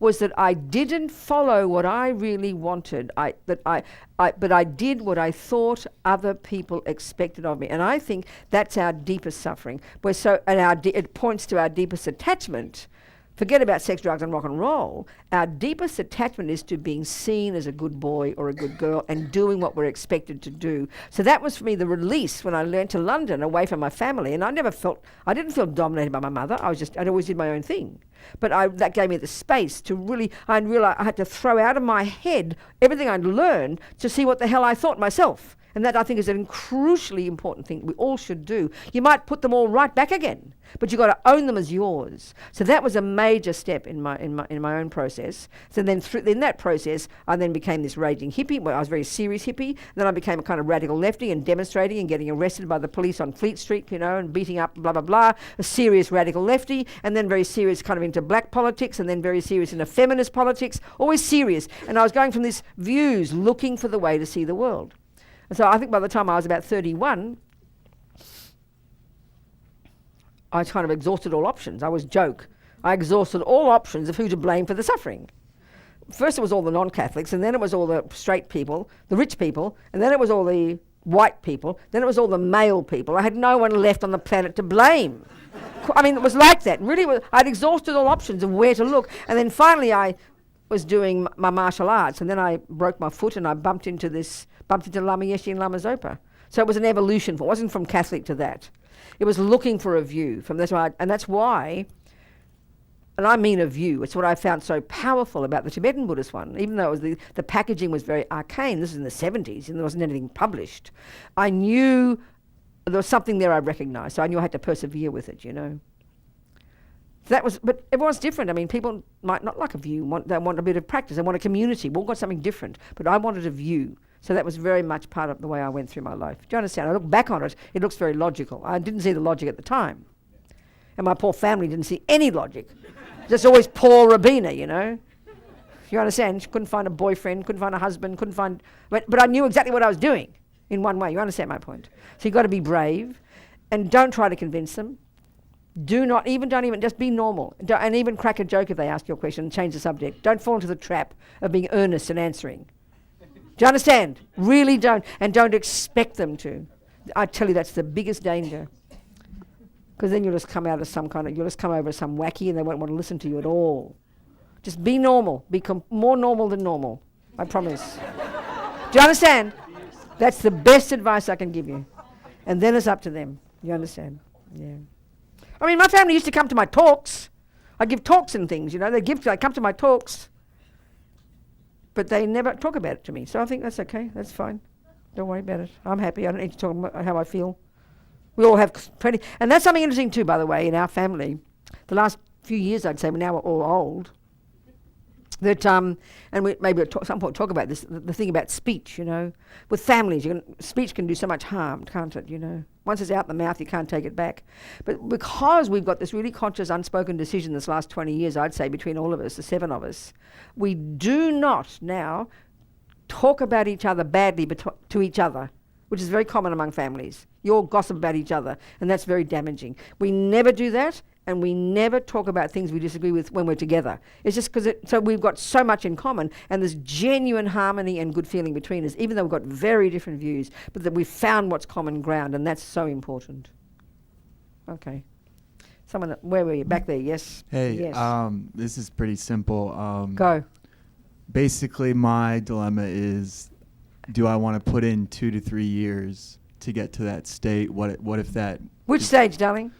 was that I didn't follow what I really wanted, but I did what I thought other people expected of me. And I think that's our deepest suffering. It points to our deepest attachment. Forget about sex, drugs, and rock and roll. Our deepest attachment is to being seen as a good boy or a good girl and doing what we're expected to do. So that was for me the release when I learned to London away from my family. And I didn't feel dominated by my mother. I'd always did my own thing. But that gave me the space to really, I realized I had to throw out of my head everything I'd learned to see what the hell I thought myself. And that, I think, is a crucially important thing we all should do. You might put them all right back again, but you've got to own them as yours. So that was a major step in my own process. So then in that process, I then became this raging hippie. Well, I was a very serious hippie. Then I became a kind of radical lefty and demonstrating and getting arrested by the police on Fleet Street, you know, and beating up, blah, blah, blah. A serious radical lefty, and then very serious kind of into black politics, and then very serious into feminist politics, always serious. And I was going from these views, looking for the way to see the world. And so I think by the time I was about 31, I kind of exhausted all options. I was joke. I exhausted all options of who to blame for the suffering. First it was all the non-Catholics, and then it was all the straight people, the rich people, and then it was all the white people, then it was all the male people. I had no one left on the planet to blame. I mean, it was like that. Really, I'd exhausted all options of where to look. And then finally I was doing my martial arts, and then I broke my foot and I bumped into Lama Yeshe and Lama Zopa. So it was an evolution. It wasn't from Catholic to that. It was looking for a view. That's why, and I mean a view, it's what I found so powerful about the Tibetan Buddhist one. Even though it was the packaging was very arcane, this is in the 70s, and there wasn't anything published. I knew there was something there I recognized, so I knew I had to persevere with it, you know. But everyone's different. I mean, people might not like a view. They want a bit of practice. They want a community. We all got something different. But I wanted a view. So that was very much part of the way I went through my life. Do you understand? I look back on it, it looks very logical. I didn't see the logic at the time. And my poor family didn't see any logic. Just always poor Robina, you know. You understand? She couldn't find a boyfriend, couldn't find a husband, but I knew exactly what I was doing. in one way. You understand my point? So you've got to be brave, and don't try to convince them. Don't even, just be normal. And even crack a joke if they ask you a question and change the subject. Don't fall into the trap of being earnest and answering. Do you understand? Really don't. And don't expect them to. I tell you, that's the biggest danger. Because then you'll just come over as some wacky and they won't want to listen to you at all. Just be normal. Become more normal than normal. I promise. Do you understand? That's the best advice I can give you. And then it's up to them. You understand? Yeah. I mean, my family used to come to my talks. I give talks and things, you know. They come to my talks. But they never talk about it to me. So I think that's okay. That's fine. Don't worry about it. I'm happy. I don't need to talk about how I feel. We all have plenty. And that's something interesting too, by the way, in our family. The last few years, I'd say, now we're all old. That and we maybe at some point talk about this. The thing about speech, you know, with families, speech can do so much harm, can't it? You know, once it's out the mouth, you can't take it back. But because we've got this really conscious, unspoken decision this last 20 years, I'd say between all of us, the 7 of us, we do not now talk about each other badly to each other, which is very common among families. You all gossip about each other, and that's very damaging. We never do that. And we never talk about things we disagree with when we're together. It's just because so we've got so much in common, and there's genuine harmony and good feeling between us, even though we've got very different views, but that we've found what's common ground, and that's so important. Okay. Where were you? Back there, yes? Hey, yes. This is pretty simple. Go. Basically, my dilemma is, do I want to put in 2 to 3 years to get to that state? What if that... Which stage, darling?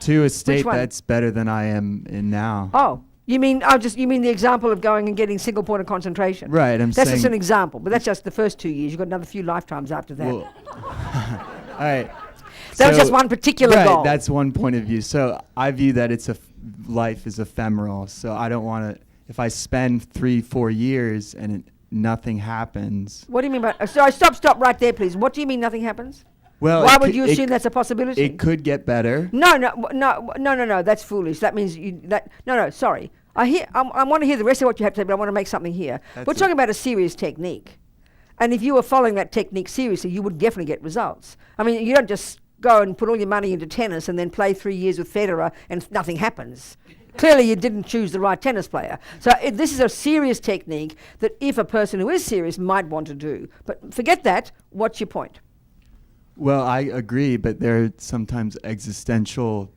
To a state one? that's better than I am in now. Oh, you mean the example of going and getting single point of concentration? Right, That's just an example, but that's just the first 2 years. You've got another few lifetimes after that. Well, all right. That was just one particular right, goal. That's one point of view. So I view that life is ephemeral. So I don't want to, if I spend 3-4 years and nothing happens. What do you mean by, sorry, stop right there, please. What do you mean nothing happens? Well, why would you assume that's a possibility? It could get better. No, that's foolish. That means sorry. I want to hear the rest of what you have to say, but I want to make something here. We're talking about a serious technique. And if you were following that technique seriously, you would definitely get results. I mean, you don't just go and put all your money into tennis and then play 3 years with Federer and nothing happens. Clearly you didn't choose the right tennis player. So this is a serious technique that if a person who is serious might want to do. But forget that. What's your point? Well, I agree, but there are sometimes existential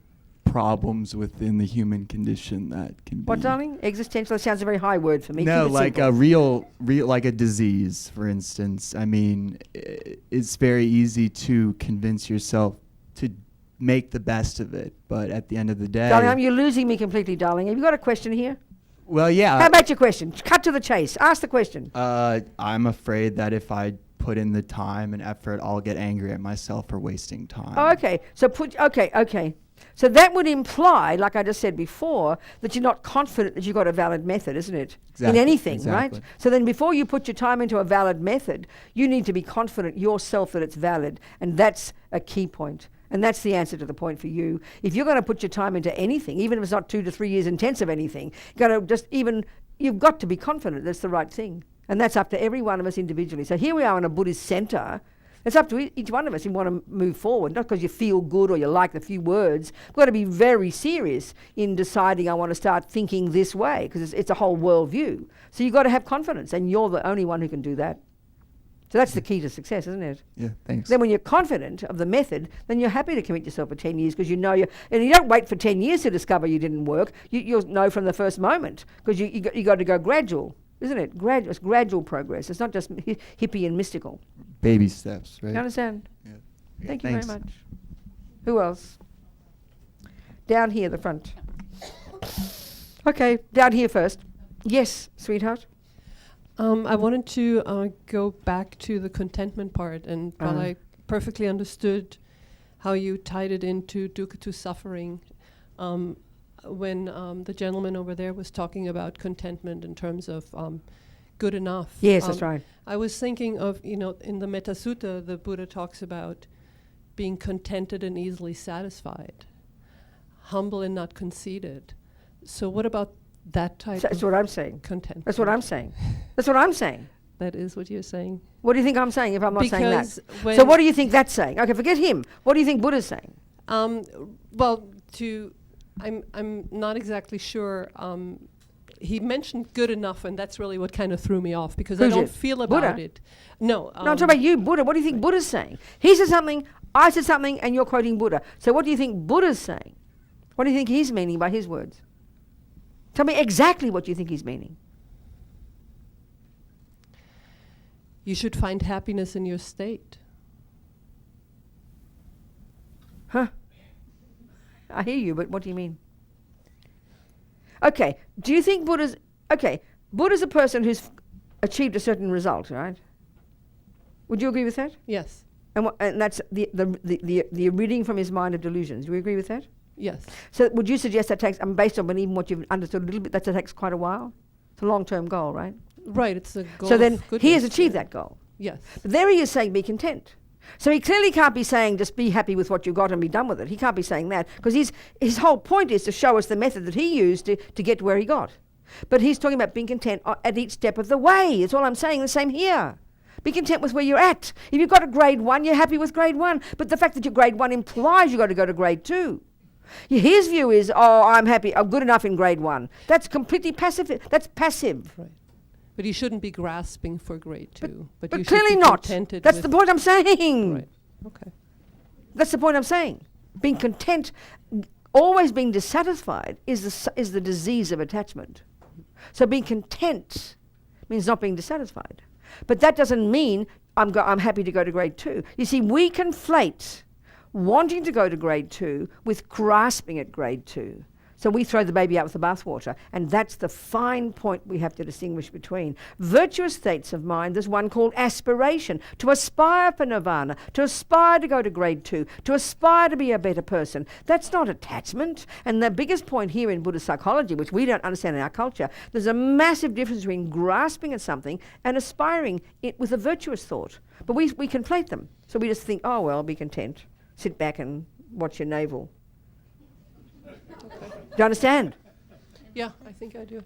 problems within the human condition that can be... What, darling? Existential? That sounds a very high word for me. No, Keep it like simple. a real, like a disease, for instance. I mean, it's very easy to convince yourself to make the best of it, but at the end of the day... Darling, you're losing me completely, darling. Have you got a question here? Well, yeah. How about your question? Cut to the chase. Ask the question. I'm afraid that if I put in the time and effort, I'll get angry at myself for wasting time. Oh, okay. So okay. So that would imply, like I just said before, that you're not confident that you've got a valid method, isn't it? Exactly, In anything, exactly. right? So then before you put your time into a valid method, you need to be confident yourself that it's valid. And that's a key point. And that's the answer to the point for you. If you're going to put your time into anything, even if it's not 2 to 3 years intense of anything, you've got to be confident that's the right thing. And that's up to every one of us individually. So here we are in a Buddhist center. It's up to each one of us. You want to move forward, not because you feel good or you like the few words. We've got to be very serious in deciding I want to start thinking this way, because it's a whole worldview. So you've got to have confidence, and you're the only one who can do that. So that's the key to success, isn't it? Yeah, thanks. Then when you're confident of the method, then you're happy to commit yourself for 10 years because you know and you don't wait for 10 years to discover you didn't work. You'll know from the first moment because you got to go gradual, isn't it? It's gradual progress. It's not just hippie and mystical. Baby steps, right? You understand? Yeah. Thank you Thanks. very much. Who else? Down here, the front. Okay, down here first. Yes, sweetheart. I wanted to go back to the contentment part, and while I perfectly understood how you tied it into dukkha, to suffering, when the gentleman over there was talking about contentment in terms of good enough. Yes, that's right. I was thinking of, in the Metta Sutta, the Buddha talks about being contented and easily satisfied, humble and not conceited. So what about that type That's of what I'm saying. contentment? That's what I'm saying. That's what I'm saying. that is what you're saying? What do you think I'm saying if I'm not saying that? Because when So what do you think that's saying? Okay, forget him. What do you think Buddha's saying? Well, I'm not exactly sure. He mentioned good enough, and that's really what kind of threw me off, because I Who's don't it? feel about Buddha? it. No, No, I'm talking about you, Buddha. What do you think Buddha's saying? He said something, I said something, and you're quoting Buddha. So what do you think Buddha's saying? What do you think he's meaning by his words? Tell me exactly what you think he's meaning. you should find happiness in your state. Huh? I hear you, but what do you mean? Okay, do you think Buddha's a person who's achieved a certain result, right? Would you agree with that? Yes. And that's the reading from his mind of delusions. Do we agree with that? Yes. So would you suggest that takes, based on even what you've understood a little bit, that takes quite a while? It's a long-term goal, right? Right, it's a goal. So then of he has goodness, achieved yeah. that goal. Yes. But there he is saying be content. So he clearly can't be saying just be happy with what you got and be done with it. He can't be saying that, because his whole point is to show us the method that he used to get to where he got. But he's talking about being content at each step of the way. It's all I'm saying. The same here. Be content with where you're at. If you've got a grade 1, you're happy with grade 1. But the fact that you're grade 1 implies you've got to go to grade 2. His view is, I'm happy, I'm good enough in grade 1. That's completely passive. That's passive. Right. But you shouldn't be grasping for grade 2. But you But should clearly be not. contented That's with the point I'm saying. Right. Okay. That's the point I'm saying. Being content, always being dissatisfied is the disease of attachment. So being content means not being dissatisfied. But that doesn't mean I'm happy to go to grade 2. You see, we conflate wanting to go to grade 2 with grasping at grade 2. So we throw the baby out with the bathwater, and that's the fine point we have to distinguish between. Virtuous states of mind, there's one called aspiration, to aspire for nirvana, to aspire to go to grade 2, to aspire to be a better person. That's not attachment. And the biggest point here in Buddhist psychology, which we don't understand in our culture, there's a massive difference between grasping at something and aspiring it with a virtuous thought. But we conflate them. So we just think, oh, well, be content. Sit back and watch your navel. Do you understand? Yeah, I think I do.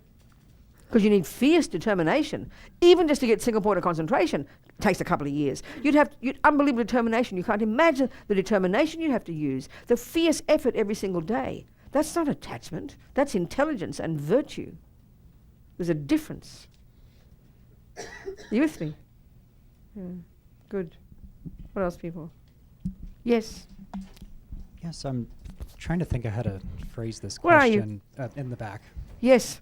Because you need fierce determination. Even just to get single point of concentration takes a couple of years. You'd unbelievable determination. You can't imagine the determination you have to use, the fierce effort every single day. That's not attachment. That's intelligence and virtue. There's a difference. Are you with me? Yeah. Good. What else, people? Yes. Yes, I'm trying to think of how to phrase this Where are you? question. In the back. Yes.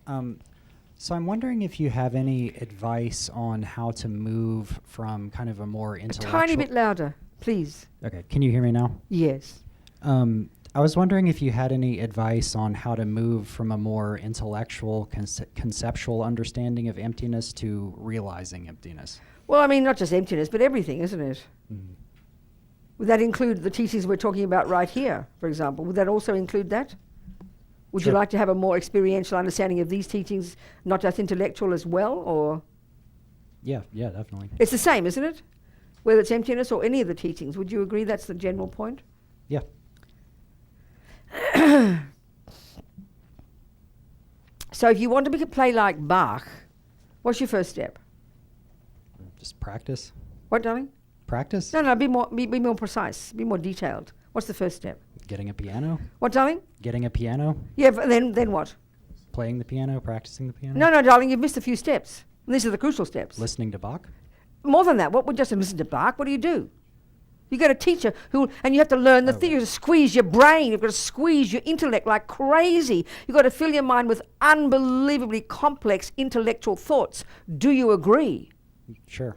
So I'm wondering if you have any advice on how to move from kind of a more A intellectual... tiny bit louder, please. Okay, can you hear me now? Yes. I was wondering if you had any advice on how to move from a more intellectual, conceptual understanding of emptiness to realizing emptiness. Well, I mean, not just emptiness, but everything, isn't it? Mm-hmm. Would that include the teachings we're talking about right here, for example? Would that also include that? Would you Sure. like to have a more experiential understanding of these teachings, not just intellectual as well, or? Yeah, definitely. It's the same, isn't it? Whether it's emptiness or any of the teachings. Would you agree that's the general point? Yeah. So if you want to play like Bach, what's your first step? Just practice. What, darling? Practice? No, be more precise, be more detailed. What's the first step? Getting a piano? What, darling? Getting a piano? Yeah, but then what? Playing the piano? Practicing the piano? No, darling, you've missed a few steps. And these are the crucial steps. Listening to Bach? More than that, what would just listen to Bach? What do? You get a teacher and you have to learn the thing. You have to squeeze your brain. You've got to squeeze your intellect like crazy. You've got to fill your mind with unbelievably complex intellectual thoughts. Do you agree? Sure.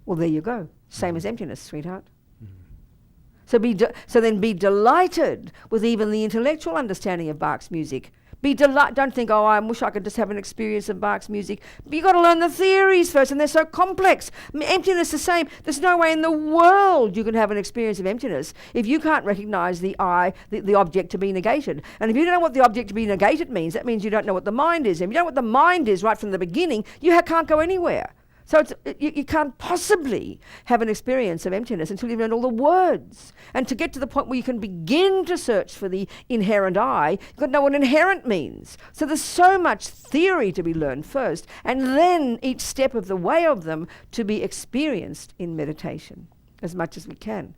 Well, there you go. Same as emptiness, sweetheart. Mm-hmm. So then be delighted with even the intellectual understanding of Bach's music. Don't think, I wish I could just have an experience of Bach's music. But you've got to learn the theories first, and they're so complex. Emptiness the same. There's no way in the world you can have an experience of emptiness if you can't recognize the object to be negated. And if you don't know what the object to be negated means, that means you don't know what the mind is. And if you don't know what the mind is right from the beginning, you can't go anywhere. So you can't possibly have an experience of emptiness until you've learned all the words. And to get to the point where you can begin to search for the inherent I, you've got to know what inherent means. So there's so much theory to be learned first, and then each step of the way of them to be experienced in meditation as much as we can.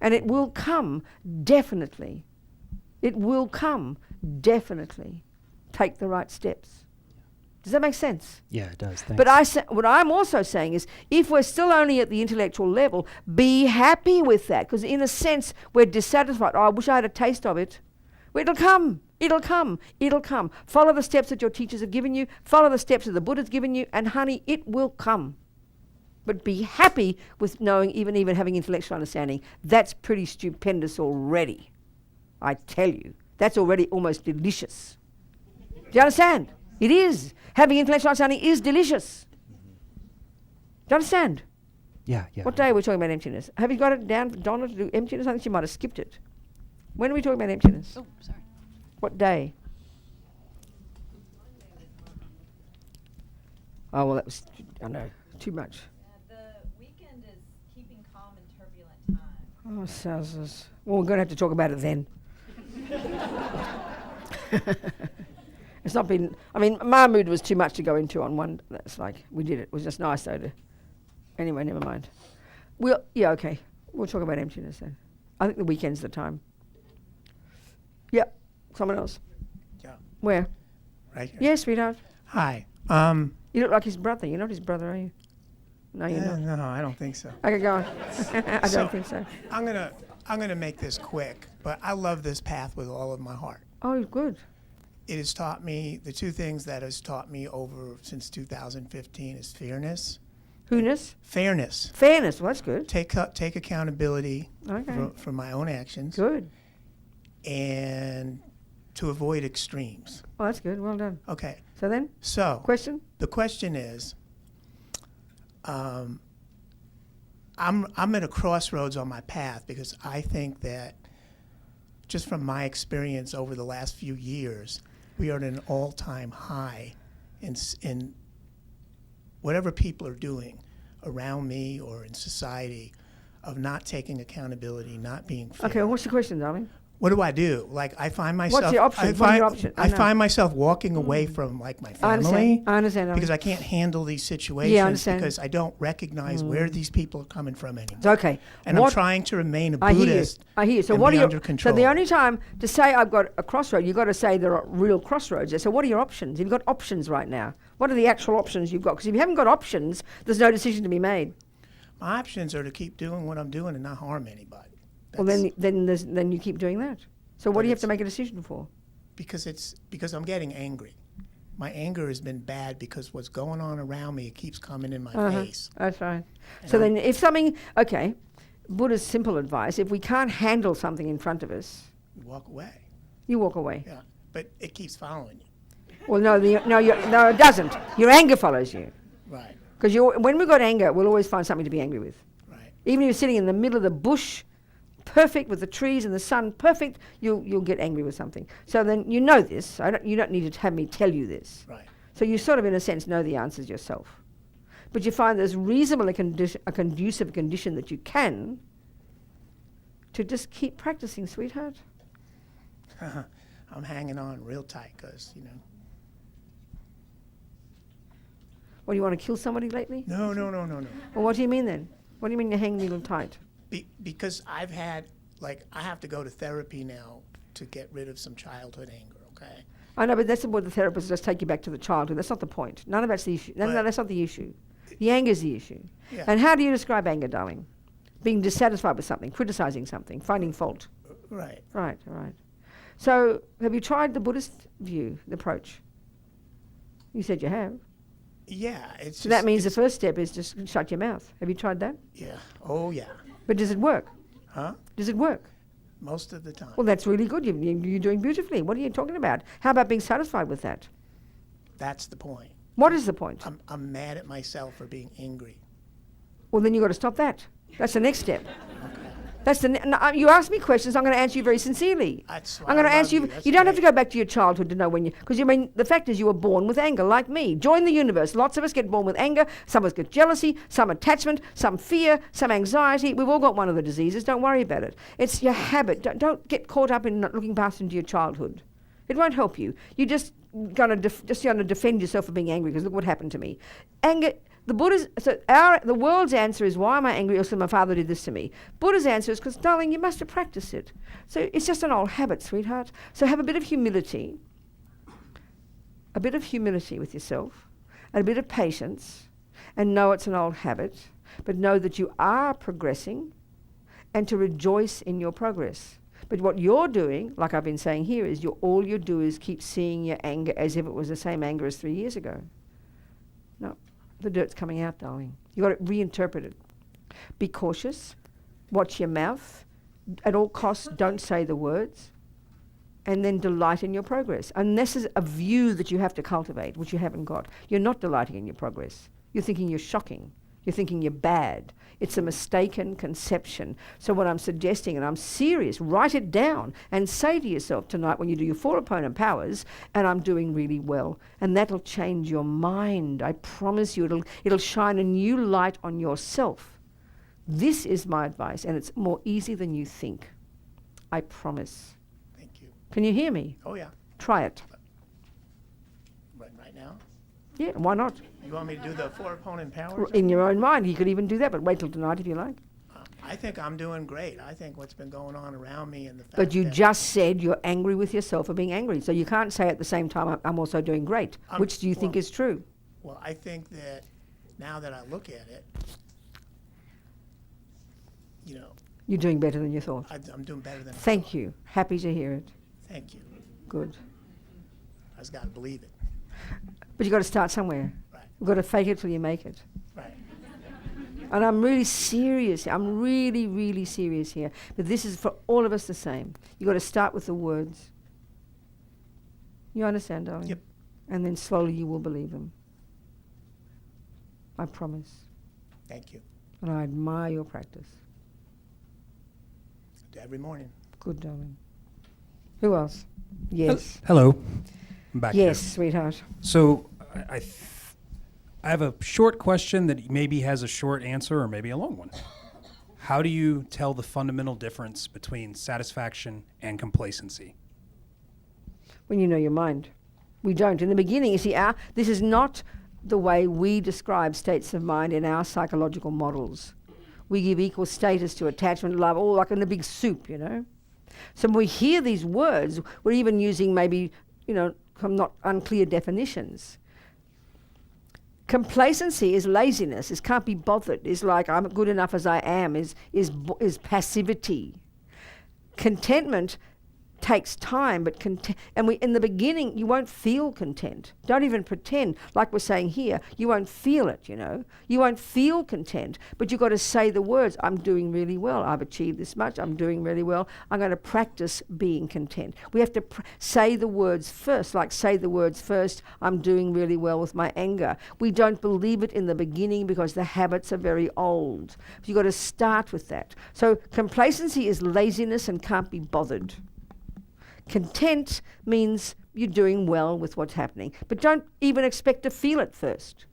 And it will come, definitely. It will come, definitely. Take the right steps. Does that make sense? Yeah, it does. Thanks. But what I'm also saying is, if we're still only at the intellectual level, be happy with that, because in a sense, we're dissatisfied. Oh, I wish I had a taste of it. Well, it'll come. It'll come. It'll come. Follow the steps that your teachers have given you. Follow the steps that the Buddha's given you. And honey, it will come. But be happy with knowing, even having intellectual understanding. That's pretty stupendous already. I tell you. That's already almost delicious. Do you understand? It is. Having intellectual understanding is delicious. Do you understand? Yeah. What day are we talking about emptiness? Have you got it down for Donna to do emptiness? I think she might have skipped it. When are we talking about emptiness? Oh, sorry. What day? Oh, well, that was, I know, too much. The weekend is keeping calm in turbulent times. Oh, sousers. Well, we're going to have to talk about it then. It's not been, I mean, Mahmood was too much to go into on one. That's like, we did it. It was just nice though to, anyway, never mind. Yeah, okay. We'll talk about emptiness then. I think the weekend's the time. Yep. Someone else. Yeah. Where? Right here. Yes, sweetheart. Hi. You look like his brother. You're not his brother, are you? No, you're not. No, I don't think so. Okay, go on. I So- don't think so. I'm gonna make this quick, but I love this path with all of my heart. Oh, good. It has taught me the two things that has taught me over since 2015 is fairness. Who-ness? Fairness. Fairness. Well, that's good. Take accountability Okay. for my own actions Good. and to avoid extremes. Oh, that's good. Well done. Okay. So then, So question? the question is, I'm at a crossroads on my path because I think that just from my experience over the last few years, we are at an all-time high in whatever people are doing around me or in society of not taking accountability, not being fair. Okay, well, what's the question, darling? What do I do? Like I find myself. What's your option? I What are find, your options? I I know. find myself walking away from like my I understand. family I understand. darling. because I can't handle these situations understand. because I don't recognize where these people are coming from anymore. It's okay. And I'm trying to remain a I hear you. Buddhist. I hear you. So and what be are your under control. So the only time to say I've got a crossroad, you've got to say there are real crossroads there. So what are your options? You've got options right now. What are the actual options you've got? Because if you haven't got options, there's no decision to be made. My options are to keep doing what I'm doing and not harm anybody. Well, That's then you keep doing that. So what But do you have to it's- make a decision for? because I'm getting angry. My anger has been bad because what's going on around me, it keeps coming in my face. That's right. And So I'm- then if something, okay, Buddha's simple advice, if we can't handle something in front of us, You walk away. you walk away. Yeah. But it keeps following you. Well, no, no, it doesn't. Your anger follows you. Right. Because when we've got anger, we'll always find something to be angry with. Right. Even if you're sitting in the middle of the bush, perfect with the trees and the sun, perfect, you'll get angry with something. So then you know this. You don't need to have me tell you this. Right. So you sort of, in a sense, know the answers yourself. But you find there's reasonably a conducive condition that you can to just keep practicing, sweetheart. I'm hanging on real tight because, What, do you want to kill somebody lately? No. Well, what do you mean then? What do you mean you're hanging a little tight? Because I've had, I have to go to therapy now to get rid of some childhood anger, okay? I know, but that's what the therapist does, take you back to the childhood. That's not the point. None of that's the issue. No, But- that's not the issue. The anger's the issue. Yeah. And how do you describe anger, darling? Being dissatisfied with something, criticizing something, finding fault. Right. Right. So, have you tried the Buddhist view, the approach? You said you have. Yeah, it's So just... that means the it's- first step is just shut your mouth. Have you tried that? Yeah. Oh, yeah. But does it work? Huh? Does it work? Most of the time. Well, that's really good. You're doing beautifully. What are you talking about? How about being satisfied with that? That's the point. What is the point? I'm mad at myself for being angry. Well, then you've got to stop that. That's the next step. That's you ask me questions, I'm going to answer you very sincerely. That's why I'm going to I love answer you. That's You don't have to great. go back to your childhood to know when you, because the fact is you were born with anger, like me. Join the universe. Lots of us get born with anger. Some of us get jealousy, some attachment, some fear, some anxiety. We've all got one of the diseases. Don't worry about it. It's your habit. Don't get caught up in not looking past into your childhood. It won't help you. You're just going to defend yourself for being angry, because look what happened to me. Anger. The world's answer is, why am I angry? Also, my father did this to me. Buddha's answer is, because, darling, you must have practiced it. So it's just an old habit, sweetheart. So have a bit of humility with yourself, and a bit of patience, and know it's an old habit, but know that you are progressing, and to rejoice in your progress. But what you're doing, like I've been saying here, is all you do is keep seeing your anger as if it was the same anger as 3 years ago. No. The dirt's coming out, darling. You've got to reinterpret it. Be cautious. Watch your mouth. At all costs, don't say the words. And then delight in your progress. And this is a view that you have to cultivate, which you haven't got. You're not delighting in your progress. You're thinking you're shocking. You're thinking you're bad. It's a mistaken conception. So what I'm suggesting, and I'm serious, write it down and say to yourself tonight when you do your 4 opponent powers, and I'm doing really well. And that'll change your mind. I promise you, it'll shine a new light on yourself. This is my advice, and it's more easy than you think. I promise. Thank you. Can you hear me? Oh, yeah. Try it. Right now? Yeah, why not? You want me to do the 4 opponent powers? In your own mind. You could even do that, but wait till tonight if you like. I think I'm doing great. I think what's been going on around me and the fact But you that just said you're angry with yourself for being angry. So you can't say at the same time, I'm also doing great. Which do you think is true? Well, I think that now that I look at it, you know, You're doing better than you thought. I'm doing better than I Thank thought. you. Happy to hear it. Thank you. Good. I just got to believe it. But you've got to start somewhere. Right. You've got to fake it till you make it. Right. And I'm really serious. I'm really, really serious here. But this is for all of us the same. You've got to start with the words. You understand, darling? Yep. And then slowly you will believe them. I promise. Thank you. And I admire your practice. Every morning. Good, darling. Who else? Yes. Hello. I'm back Yes, here. sweetheart. So I have a short question that maybe has a short answer or maybe a long one. How do you tell the fundamental difference between satisfaction and complacency? When you know your mind. We don't. In the beginning, you see, this is not the way we describe states of mind in our psychological models. We give equal status to attachment, love, all like in a big soup, you know. So when we hear these words, we're even using maybe, some not unclear definitions. Complacency is laziness, is can't be bothered, is like I'm good enough as I am, is passivity. Contentment takes time, but in the beginning you won't feel content. Don't even pretend, like we're saying here, you won't feel it, You won't feel content, but you've got to say the words, I'm doing really well, I've achieved this much, I'm doing really well, I'm going to practice being content. We have to say the words first, like say the words first, I'm doing really well with my anger. We don't believe it in the beginning because the habits are very old. So you've got to start with that. So complacency is laziness and can't be bothered. Content means you're doing well with what's happening. But don't even expect to feel it first.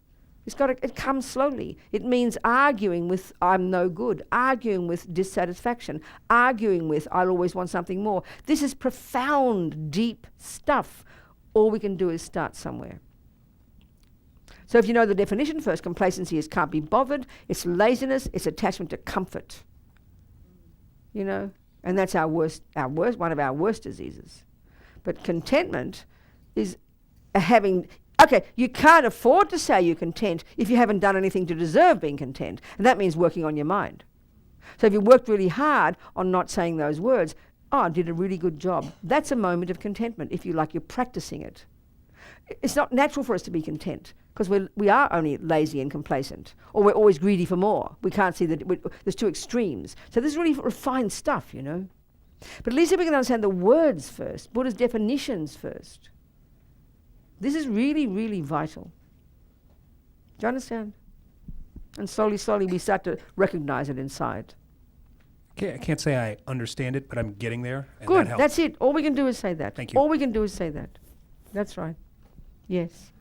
It comes slowly. It means arguing with I'm no good, arguing with dissatisfaction, arguing with I'll always want something more. This is profound, deep stuff. All we can do is start somewhere. So if you know the definition first, complacency is can't be bothered, it's laziness, it's attachment to comfort. And that's one of our worst diseases. But contentment is you can't afford to say you're content if you haven't done anything to deserve being content. And that means working on your mind. So if you worked really hard on not saying those words, I did a really good job. That's a moment of contentment, if you like, you're practicing it. It's not natural for us to be content because we are only lazy and complacent, or we're always greedy for more. We can't see that there's two extremes. So this is really refined stuff, But at least if we can understand the words first, Buddha's definitions first. This is really, really vital. Do you understand? And slowly, slowly we start to recognize it inside. I can't say I understand it, but I'm getting there. And Good, that helps. that's it. All we can do is say that. Thank you. All we can do is say that. That's right. Yes.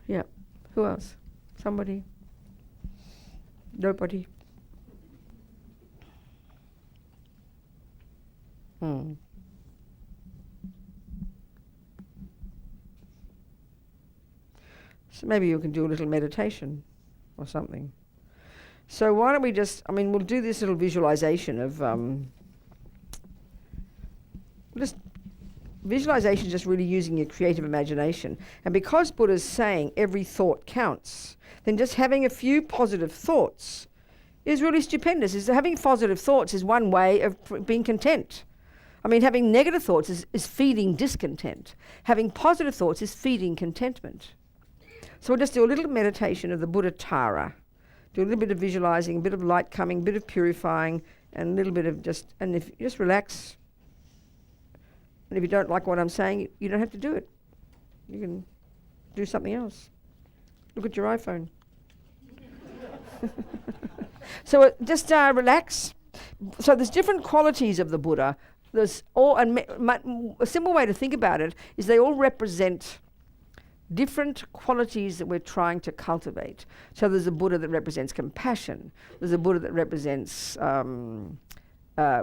Yeah. Who else? Somebody? Nobody? So maybe you can do a little meditation or something. So why don't we we'll do this little visualization of, just visualization, just really using your creative imagination. And because Buddha's saying every thought counts, then just having a few positive thoughts is really stupendous. Having positive thoughts is one way of being content. I mean, having negative thoughts is feeding discontent. Having positive thoughts is feeding contentment. So we'll just do a little meditation of the Buddha Tara. Do a little bit of visualizing, a bit of light coming, a bit of purifying, and a little bit of and if you just relax. And if you don't like what I'm saying, you don't have to do it. You can do something else. Look at your iPhone. So just relax. So there's different qualities of the Buddha. There's a simple way to think about it is they all represent different qualities that we're trying to cultivate. So there's a Buddha that represents compassion. There's a Buddha that represents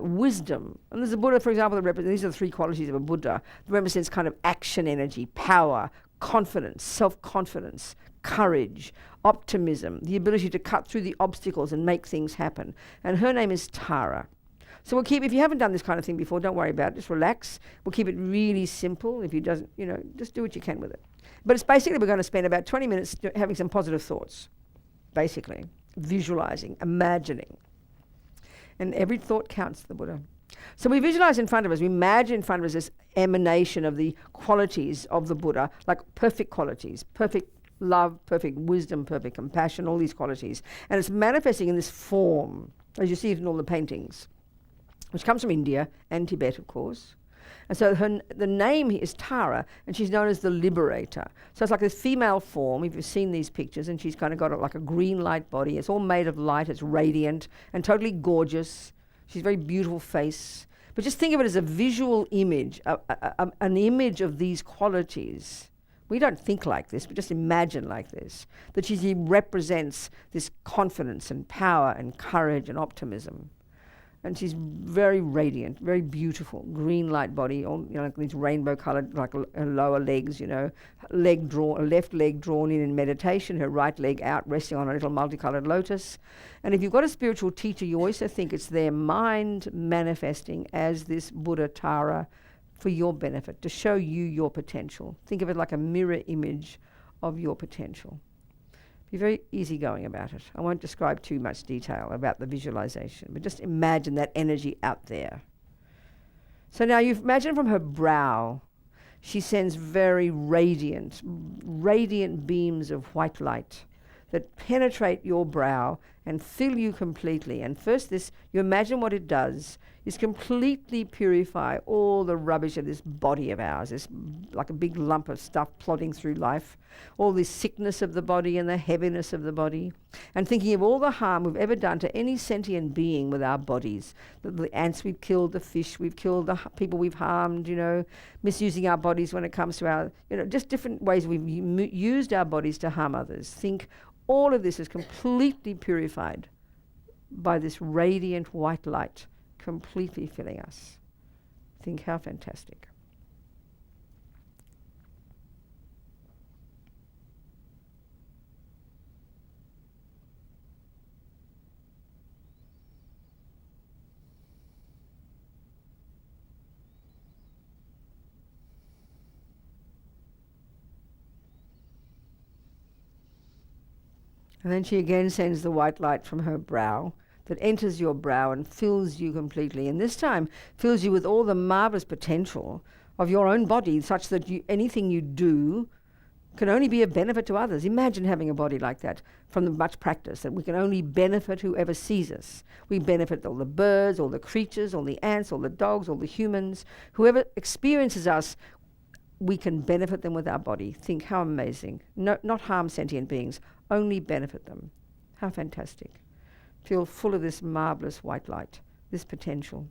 wisdom. And there's a Buddha, for example, that represents, these are the three qualities of a Buddha, that represents kind of action energy, power, confidence, self-confidence, courage, optimism, the ability to cut through the obstacles and make things happen. And her name is Tara. So we'll keep, if you haven't done this kind of thing before, don't worry about it, just relax. We'll keep it really simple. If you doesn't, just do what you can with it. But it's basically, we're going to spend about 20 minutes having some positive thoughts, basically, visualizing, imagining. And every thought counts, the Buddha. So we visualize in front of us, we imagine in front of us this emanation of the qualities of the Buddha, like perfect qualities, perfect love, perfect wisdom, perfect compassion, all these qualities. And it's manifesting in this form, as you see it in all the paintings, which comes from India and Tibet, of course. And so the name is Tara, and she's known as the liberator. So it's like this female form, if you've seen these pictures, and she's kind of got like a green light body. It's all made of light, it's radiant, and totally gorgeous. She's a very beautiful face. But just think of it as a visual image, an image of these qualities. We don't think like this, we just imagine like this, that she represents this confidence and power and courage and optimism. And she's very radiant, very beautiful, green light body, all, like these rainbow colored, like her lower legs, leg drawn, left leg drawn in meditation, her right leg out, resting on a little multicolored lotus. And if you've got a spiritual teacher, you also think it's their mind manifesting as this Buddha Tara for your benefit, to show you your potential. Think of it like a mirror image of your potential. Be very easygoing about it. I won't describe too much detail about the visualization, but just imagine that energy out there. So now you imagine from her brow, she sends very radiant beams of white light that penetrate your brow and fill you completely. And first you imagine what it does is completely purify all the rubbish of this body of ours, this like a big lump of stuff plodding through life, all this sickness of the body and the heaviness of the body, and thinking of all the harm we've ever done to any sentient being with our bodies, the ants we've killed, the fish we've killed, the people we've harmed, misusing our bodies when it comes to our, just different ways we've used our bodies to harm others. Think all of this is completely purified by this radiant white light completely filling us. Think how fantastic. And then she again sends the white light from her brow that enters your brow and fills you completely. And this time fills you with all the marvelous potential of your own body, such that anything you do can only be a benefit to others. Imagine having a body like that from the much practice, that we can only benefit whoever sees us. We benefit all the birds, all the creatures, all the ants, all the dogs, all the humans. Whoever experiences us, we can benefit them with our body. Think how amazing. No, not harm sentient beings, only benefit them. How fantastic. Feel full of this marvelous white light, this potential.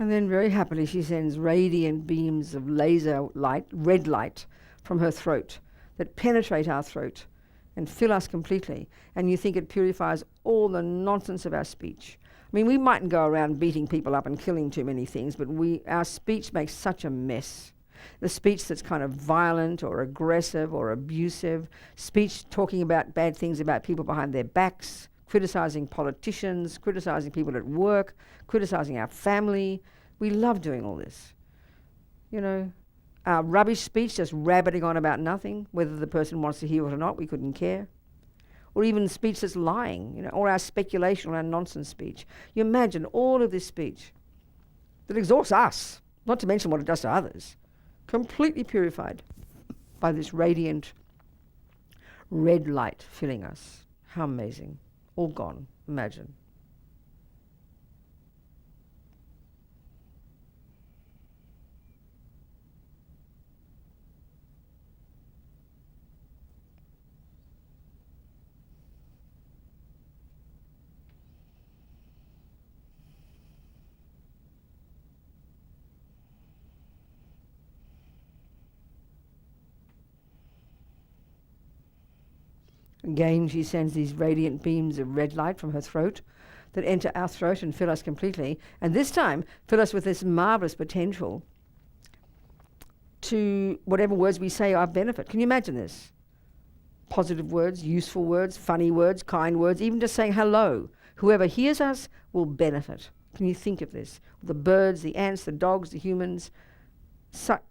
And then very happily she sends radiant beams of laser light, red light, from her throat that penetrate our throat and fill us completely. And you think it purifies all the nonsense of our speech. I mean, we mightn't go around beating people up and killing too many things, but our speech makes such a mess. The speech that's kind of violent or aggressive or abusive, speech talking about bad things about people behind their backs, criticizing politicians, criticizing people at work, criticizing our family. We love doing all this. You know, our rubbish speech, just rabbiting on about nothing, whether the person wants to hear it or not, we couldn't care. Or even speech that's lying, you know, or our speculation or our nonsense speech. You imagine all of this speech that exhausts us, not to mention what it does to others, completely purified by this radiant red light filling us. How amazing. All gone. Imagine. Again, she sends these radiant beams of red light from her throat that enter our throat and fill us completely. And this time, fill us with this marvelous potential to whatever words we say are of benefit. Can you imagine this? Positive words, useful words, funny words, kind words, even just saying hello. Whoever hears us will benefit. Can you think of this? The birds, the ants, the dogs, the humans.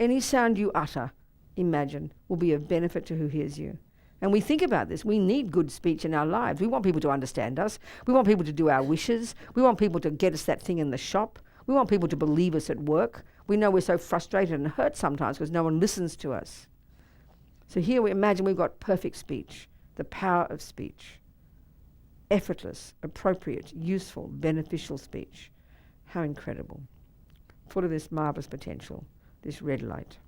Any sound you utter, imagine, will be of benefit to who hears you. And we think about this. We need good speech in our lives. We want people to understand us. We want people to do our wishes. We want people to get us that thing in the shop. We want people to believe us at work. We know we're so frustrated and hurt sometimes because no one listens to us. So here we imagine we've got perfect speech, the power of speech. Effortless, appropriate, useful, beneficial speech. How incredible. Full of this marvelous potential, this red light.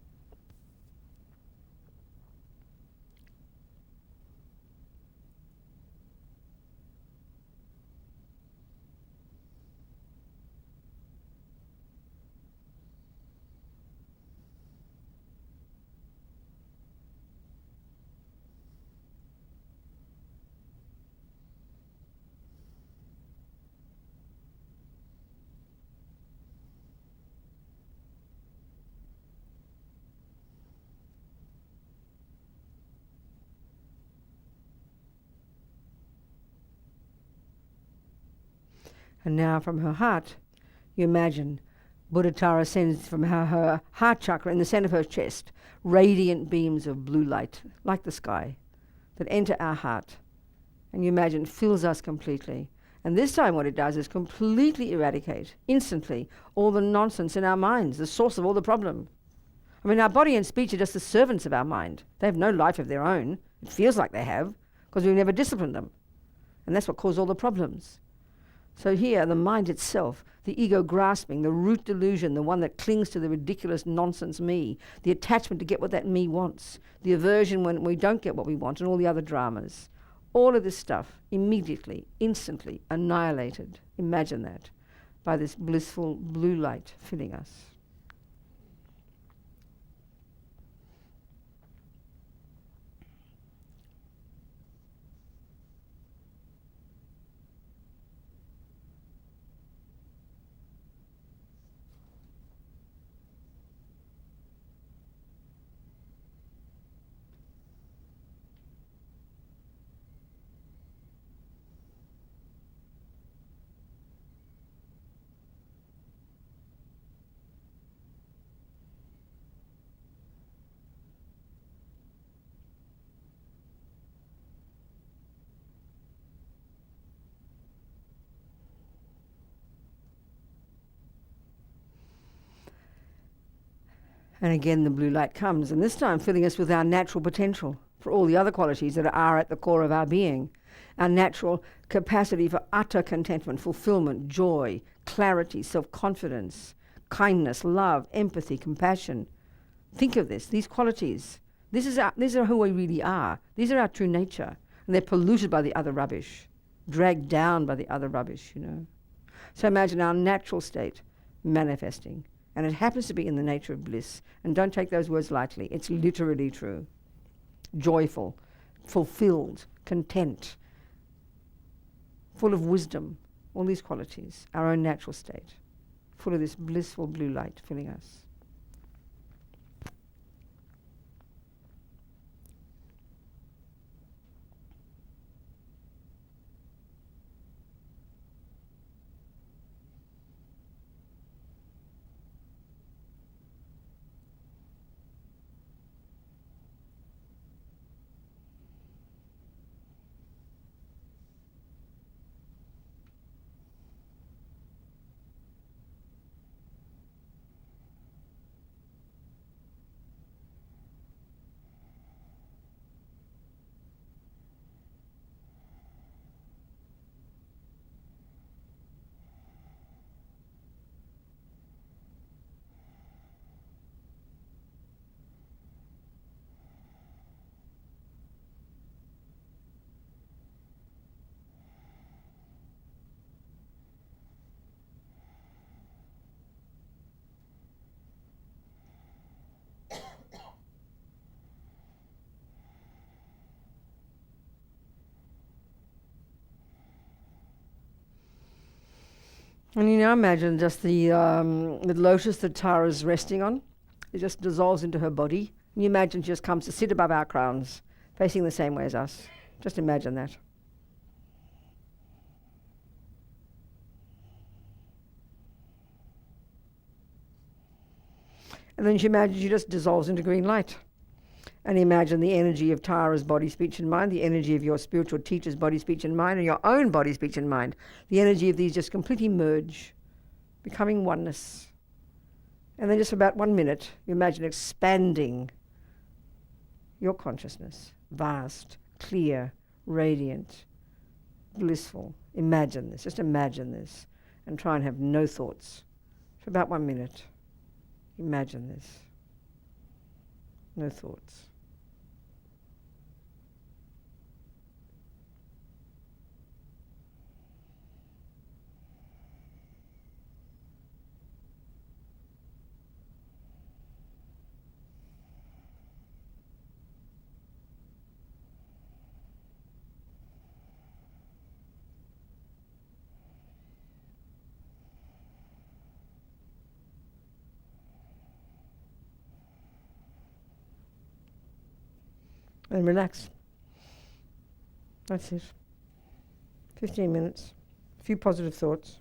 And now from her heart, you imagine Buddha sends from her heart chakra in the center of her chest radiant beams of blue light, like the sky, that enter our heart. And you imagine fills us completely. And this time what it does is completely eradicate, instantly, all the nonsense in our minds, the source of all the problem. I mean, our body and speech are just the servants of our mind. They have no life of their own. It feels like they have, because we've never disciplined them. And that's what caused all the problems. So here, the mind itself, the ego grasping, the root delusion, the one that clings to the ridiculous nonsense me, the attachment to get what that me wants, the aversion when we don't get what we want, and all the other dramas. All of this stuff immediately, instantly annihilated. Imagine that, by this blissful blue light filling us. And again, the blue light comes, and this time filling us with our natural potential for all the other qualities that are at the core of our being. Our natural capacity for utter contentment, fulfillment, joy, clarity, self-confidence, kindness, love, empathy, compassion. Think of this, these qualities. These are who we really are. These are our true nature. And they're polluted by the other rubbish, dragged down by the other rubbish, you know. So imagine our natural state manifesting. And it happens to be in the nature of bliss. And don't take those words lightly. It's literally true. Joyful, fulfilled, content, full of wisdom, all these qualities, our own natural state, full of this blissful blue light filling us. And you now imagine just the lotus that Tara's resting on. It just dissolves into her body. And you imagine she just comes to sit above our crowns, facing the same way as us. Just imagine that. And then you imagine she just dissolves into green light. And imagine the energy of Tara's body, speech, and mind, the energy of your spiritual teacher's body, speech, and mind, and your own body, speech, and mind. The energy of these just completely merge, becoming oneness. And then just for about 1 minute, you imagine expanding your consciousness, vast, clear, radiant, blissful. Imagine this, just imagine this, and try and have no thoughts. For about 1 minute, imagine this. No thoughts. And relax. That's it. 15 minutes. A few positive thoughts.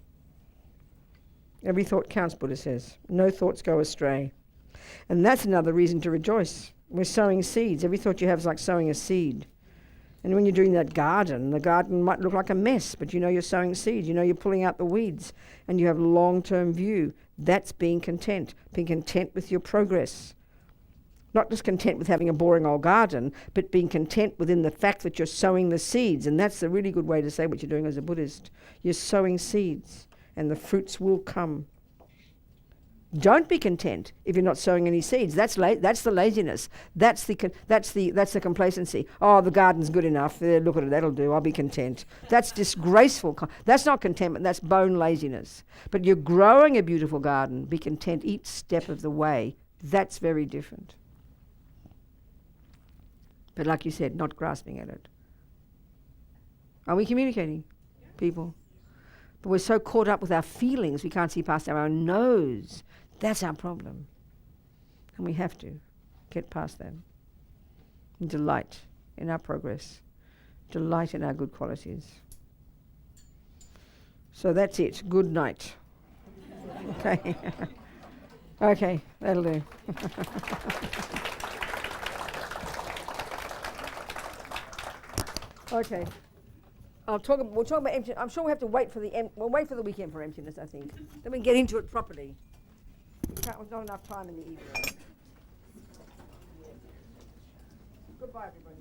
Every thought counts, Buddha says. No thoughts go astray. And that's another reason to rejoice. We're sowing seeds. Every thought you have is like sowing a seed. And when you're doing that garden, the garden might look like a mess, but you know you're sowing seeds. You know you're pulling out the weeds. And you have long-term view. That's being content. Being content with your progress. Not just content with having a boring old garden, but being content within the fact that you're sowing the seeds. And that's a really good way to say what you're doing as a Buddhist. You're sowing seeds, and the fruits will come. Don't be content if you're not sowing any seeds. That's the laziness. That's the complacency. Oh, the garden's good enough. Look at it, that'll do. I'll be content. That's disgraceful. That's not contentment. That's bone laziness. But you're growing a beautiful garden. Be content each step of the way. That's very different. But like you said, not grasping at it. Are we communicating, people? But we're so caught up with our feelings, we can't see past our own nose. That's our problem. And we have to get past that. And delight in our progress. Delight in our good qualities. So that's it. Good night. Okay. Okay, that'll do. Okay. We'll talk about emptiness. I'm sure we'll have to wait for we'll wait for the weekend for emptiness, I think. Then we can get into it properly. There's not enough time in the evening. Goodbye, everybody.